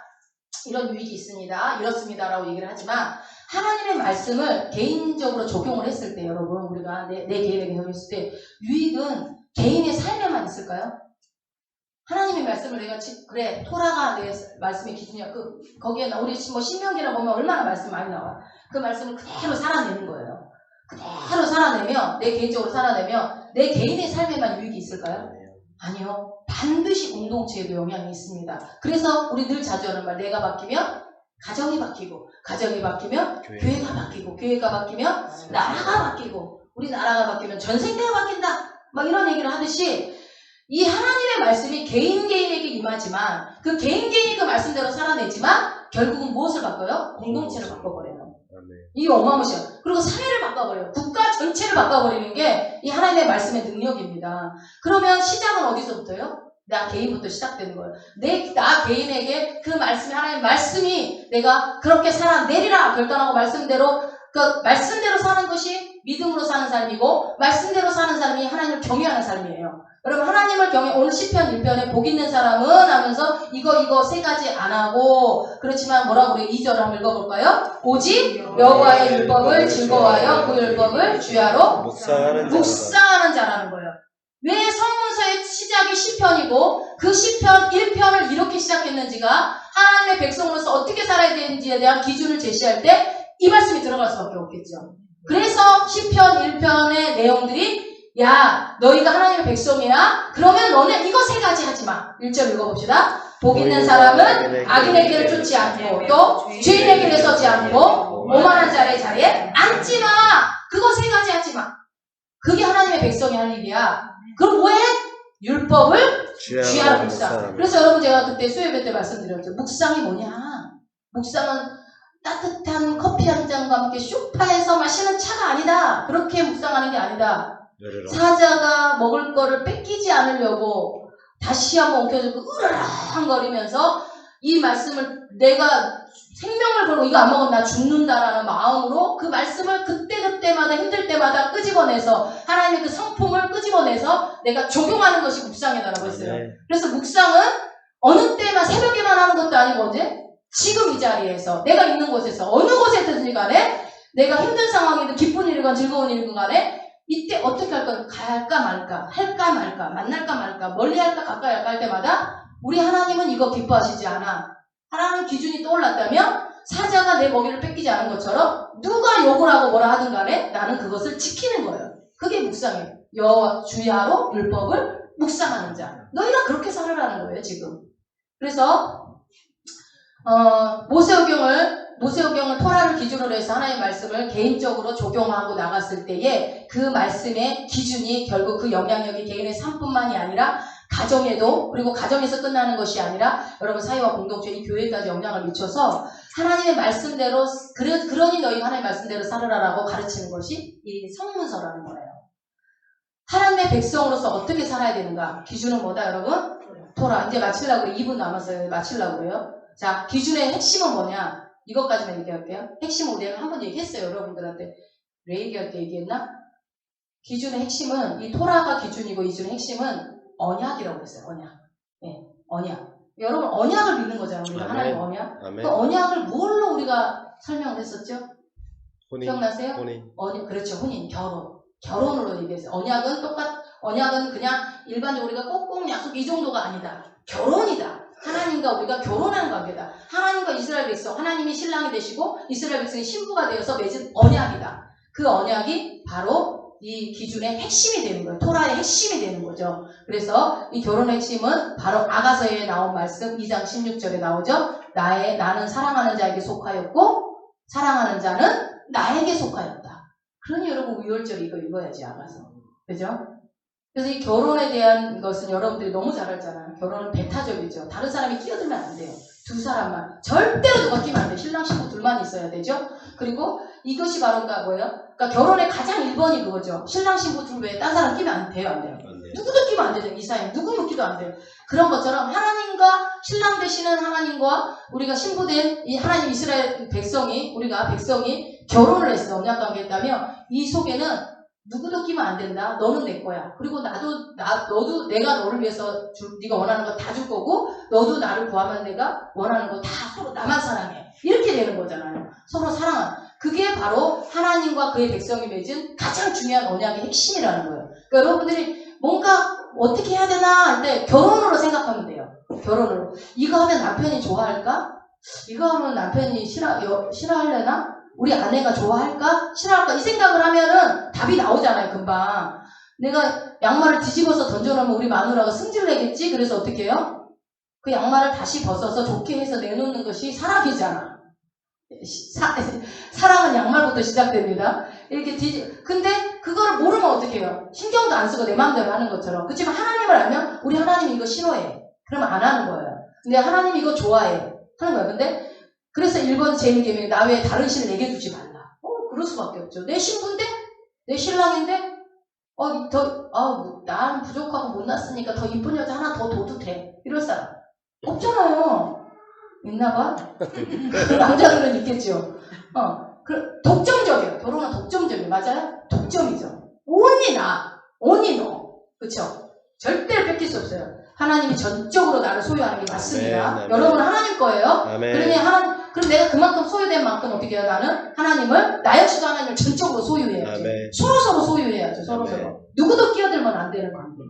이런 유익이 있습니다. 이렇습니다라고 얘기를 하지만 하나님의 말씀을 개인적으로 적용을 했을 때 여러분 우리가 내 개인에게 적용했을 때 유익은 개인의 삶에만 있을까요? 하나님의 말씀을 내가 그래 토라가 내 말씀의 기준이야. 거기에 우리 뭐 신명기나 보면 얼마나 말씀 많이 나와. 그 말씀을 그대로 살아내는 거예요. 그대로 살아내면 내 개인적으로 살아내면 내 개인의 삶에만 유익이 있을까요? 아니요. 반드시 공동체에도 영향이 있습니다. 그래서 우리 늘 자주 하는 말 내가 바뀌면 가정이 바뀌고 가정이 바뀌면 교회가 바뀌고 교회가 바뀌면 나라가 바뀌고 우리 나라가 바뀌면 전 세계가 바뀐다. 막 이런 얘기를 하듯이 이 하나님의 말씀이 개인에게 임하지만 그 개인이 그 말씀대로 살아내지만 결국은 무엇을 바꿔요? 공동체를 바꿔버려요. 이게 어마무시해요. 그리고 사회를 바꿔버려요. 국가 전체를 바꿔버리는 게 이 하나님의 말씀의 능력입니다. 그러면 시작은 어디서부터요? 나 개인부터 시작되는 거예요. 나 개인에게 그 말씀이 하나님의 말씀이 내가 그렇게 살아내리라 결단하고 말씀대로 사는 것이 믿음으로 사는 삶이고 말씀대로 사는 삶이 하나님을 경외하는 삶이에요. 여러분 하나님을 오늘 시편 1편에 복 있는 사람은 하면서 이거 세 가지 안 하고 그렇지만 뭐라고 그래요? 2절 한번 읽어볼까요? 오직 여호와의 율법을 즐거워하여 그 율법을 주야로 묵상하는 자라는 거예요. 왜 성문서의 시작이 시편이고 그 시편 1편을 이렇게 시작했는지가 하나님의 백성으로서 어떻게 살아야 되는지에 대한 기준을 제시할 때 이 말씀이 들어갈 수밖에 없겠죠. 그래서 시편 1편의 내용들이 야 너희가 하나님의 백성이야? 그러면 너네 이거 세 가지 하지 마. 1절 읽어봅시다. 복 있는 사람은 악인의 길을 쫓지 않고 또 죄인의 길에 서지 않고 오만한 자의 자리에 앉지 마. 그거 세 가지 하지 마. 그게 하나님의 백성이 할 일이야. 그럼 뭐해? 율법을 주야로 묵상. 그래서 여러분 제가 그때 수요예배 때 말씀드렸죠. 묵상이 뭐냐? 묵상은 따뜻한 커피 한 잔과 함께 쇼파에서 마시는 차가 아니다. 그렇게 묵상하는 게 아니다. 사자가 먹을 거를 뺏기지 않으려고 다시 한번 엉켜주고 으르렁거리면서 이 말씀을 내가 생명을 걸고 이거 안 먹으면 나 죽는다라는 마음으로 그 말씀을 그때마다 힘들 때마다 끄집어내서 하나님의 그 성품을 끄집어내서 내가 적용하는 것이 묵상이다라고 했어요. 그래서 묵상은 어느 때만 새벽에만 하는 것도 아니고 언제? 지금 이 자리에서 내가 있는 곳에서 어느 곳에든지 간에 내가 힘든 상황이든 기쁜 일이건 즐거운 일이건 간에 이때 어떻게 할 거야? 갈까 말까? 할까 말까? 만날까 말까? 멀리 할까? 가까이 할까? 할 때마다 우리 하나님은 이거 기뻐하시지 않아. 하나님 기준이 떠올랐다면 사자가 내 먹이를 뺏기지 않은 것처럼 누가 욕을 하고 뭐라 하든 간에 나는 그것을 지키는 거예요. 그게 묵상이에요. 여호와 주야로 율법을 묵상하는 자. 너희가 그렇게 살으라는 거예요 지금. 그래서 모세오경을 토라를 기준으로 해서 하나님의 말씀을 개인적으로 적용하고 나갔을 때에 그 말씀의 기준이 결국 그 영향력이 개인의 삶뿐만이 아니라 가정에도 그리고 가정에서 끝나는 것이 아니라 여러분 사회와 공동체 이 교회까지 영향을 미쳐서 하나님의 말씀대로 그러니 너희가 하나님의 말씀대로 살으라라고 가르치는 것이 이 성문서라는 거예요. 하나님의 백성으로서 어떻게 살아야 되는가? 기준은 뭐다 여러분? 토라. 이제 마치려고 2분 남았어요. 마치려고 그래요. 자, 기준의 핵심은 뭐냐? 이것까지만 얘기할게요. 핵심은 내가 한번 얘기했어요. 여러분들한테. 왜 얘기할 때 얘기했나? 기준의 핵심은 이 토라가 기준이고 이 기준의 핵심은 언약이라고 했어요. 언약. 예, 언약. 여러분 언약을 믿는 거잖아요. 우리가 아멘. 하나님 언약. 아멘. 그 언약을 뭘로 우리가 설명을 했었죠? 혼인. 기억나세요? 혼인. 그렇죠. 혼인, 결혼으로 얘기했어요. 언약은 그냥 일반적으로 우리가 꼭꼭 약속 이 정도가 아니다. 결혼이다. 하나님과 우리가 결혼하는 관계다. 하나님과 이스라엘 백성, 하나님이 신랑이 되시고 이스라엘 백성이 신부가 되어서 맺은 언약이다. 그 언약이 바로 이 기준의 핵심이 되는 거예요. 토라의 핵심이 되는 거죠. 그래서 이 결혼의 핵심은 바로 아가서에 나온 말씀 2장 16절에 나오죠. 나는 사랑하는 자에게 속하였고 사랑하는 자는 나에게 속하였다. 그러니 여러분 6월절 이거 읽어야지 아가서. 그죠? 그래서 이 결혼에 대한 것은 여러분들이 너무 잘 알잖아요. 결혼은 배타적이죠. 다른 사람이 끼어들면 안 돼요. 두 사람만. 절대로 누가 끼면 안 돼요. 신랑 신부 둘만 있어야 되죠. 그리고 이것이 바로 뭐예요? 그러니까 결혼의 가장 1번이 그거죠. 신랑 신부 둘 외에 딴 사람 끼면 안 돼요. 안 돼요. 안 돼요. 누구도 끼면 안 되죠. 이 사이에 누구 묻기도 안 돼요. 그런 것처럼 하나님과 신랑 되시는 하나님과 우리가 신부된 이 하나님 이스라엘 백성이 우리가 백성이 결혼을 했어. 언약관계 했다면 이 속에는 누구도 끼면 안 된다. 너는 내 거야. 그리고 너도 내가 너를 위해서 네가 원하는 거 다 줄 거고 너도 나를 구하면 내가 원하는 거 다 서로 나만 사랑해. 이렇게 되는 거잖아요. 서로 사랑하는. 그게 바로 하나님과 그의 백성이 맺은 가장 중요한 언약의 핵심이라는 거예요. 그러니까 여러분들이 뭔가 어떻게 해야 되나 할 때 결혼으로 생각하면 돼요. 결혼으로. 이거 하면 남편이 좋아할까? 이거 하면 남편이 싫어하려나? 우리 아내가 좋아할까? 싫어할까? 이 생각을 하면은 답이 나오잖아요, 금방. 내가 양말을 뒤집어서 던져놓으면 우리 마누라가 승질내겠지? 그래서 어떻게 해요? 그 양말을 다시 벗어서 좋게 해서 내놓는 것이 사랑이잖아. 사랑은 양말부터 시작됩니다. 이렇게 근데 그거를 모르면 어떻게 해요? 신경도 안 쓰고 내 마음대로 하는 것처럼. 그렇지만 하나님을 알면 우리 하나님이 이거 싫어해. 그러면 안 하는 거예요. 근데 하나님이 이거 좋아해. 하는 거예요. 근데 그래서 1번 제1계명이 나 외에 다른 신을 내게 두지 말라. 그럴 수밖에 없죠. 내 신부인데? 내 신랑인데? 난 부족하고 못났으니까 더 이쁜 여자 하나 더 둬도 돼. 이럴 사람. 없잖아요. 있나봐? 남자들은 있겠죠. 독점적이에요. 결혼은 독점적이에요. 맞아요? 독점이죠. only 너. 그쵸? 절대로 뺏길 수 없어요. 하나님이 전적으로 나를 소유하는 게 맞습니다. 아멘, 아멘. 여러분은 하나님 거예요. 아멘. 그럼 내가 그만큼 소유된 만큼 어떻게 해요? 나는 하나님을, 나 역시도 하나님을 전적으로 소유해야죠. 아멘. 서로서로 소유해야죠. 서로서로. 아멘. 누구도 끼어들면 안 되는 관계.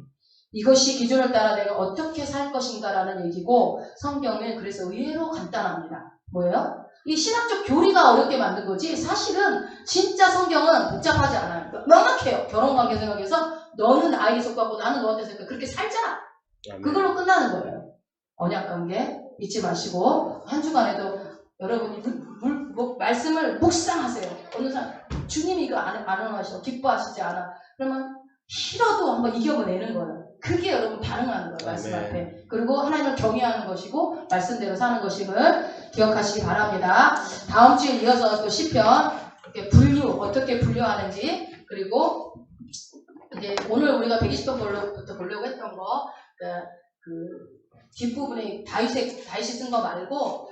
이것이 기준을 따라 내가 어떻게 살 것인가라는 얘기고 성경은 그래서 의외로 간단합니다. 뭐예요? 이 신학적 교리가 어렵게 만든 거지 사실은 진짜 성경은 복잡하지 않아요. 명확해요. 결혼관계 생각해서 너는 나에게 속하고 나는 너한테 속하고 그렇게 살자. 아멘. 그걸로 끝나는 거예요. 언약관계 잊지 마시고 한 주간에도 여러분이 말씀을 묵상하세요. 어느 사람 주님이 이거 안 원하시고 기뻐하시지 않아. 그러면 싫어도 한번 이겨내는 거예요. 그게 여러분 반응하는 거예요. 말씀 아멘. 앞에. 그리고 하나님을 경외하는 것이고 말씀대로 사는 것임을 기억하시기 바랍니다. 다음 주에 이어서 또 시편 이렇게 어떻게 분류하는지 그리고 이제 오늘 우리가 120편부터 보려고 했던 거 그 뒷부분에 다윗이 쓴 거 말고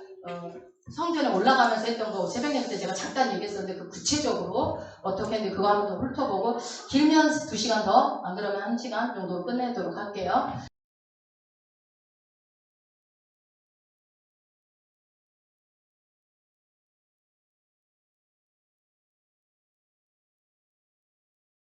성전에 올라가면서 했던 거 새벽 예배 때 제가 잠깐 얘기했었는데 그 구체적으로 어떻게 했는지 그거 한번 더 훑어보고 길면 2시간 더 안 그러면 1시간 정도 끝내도록 할게요.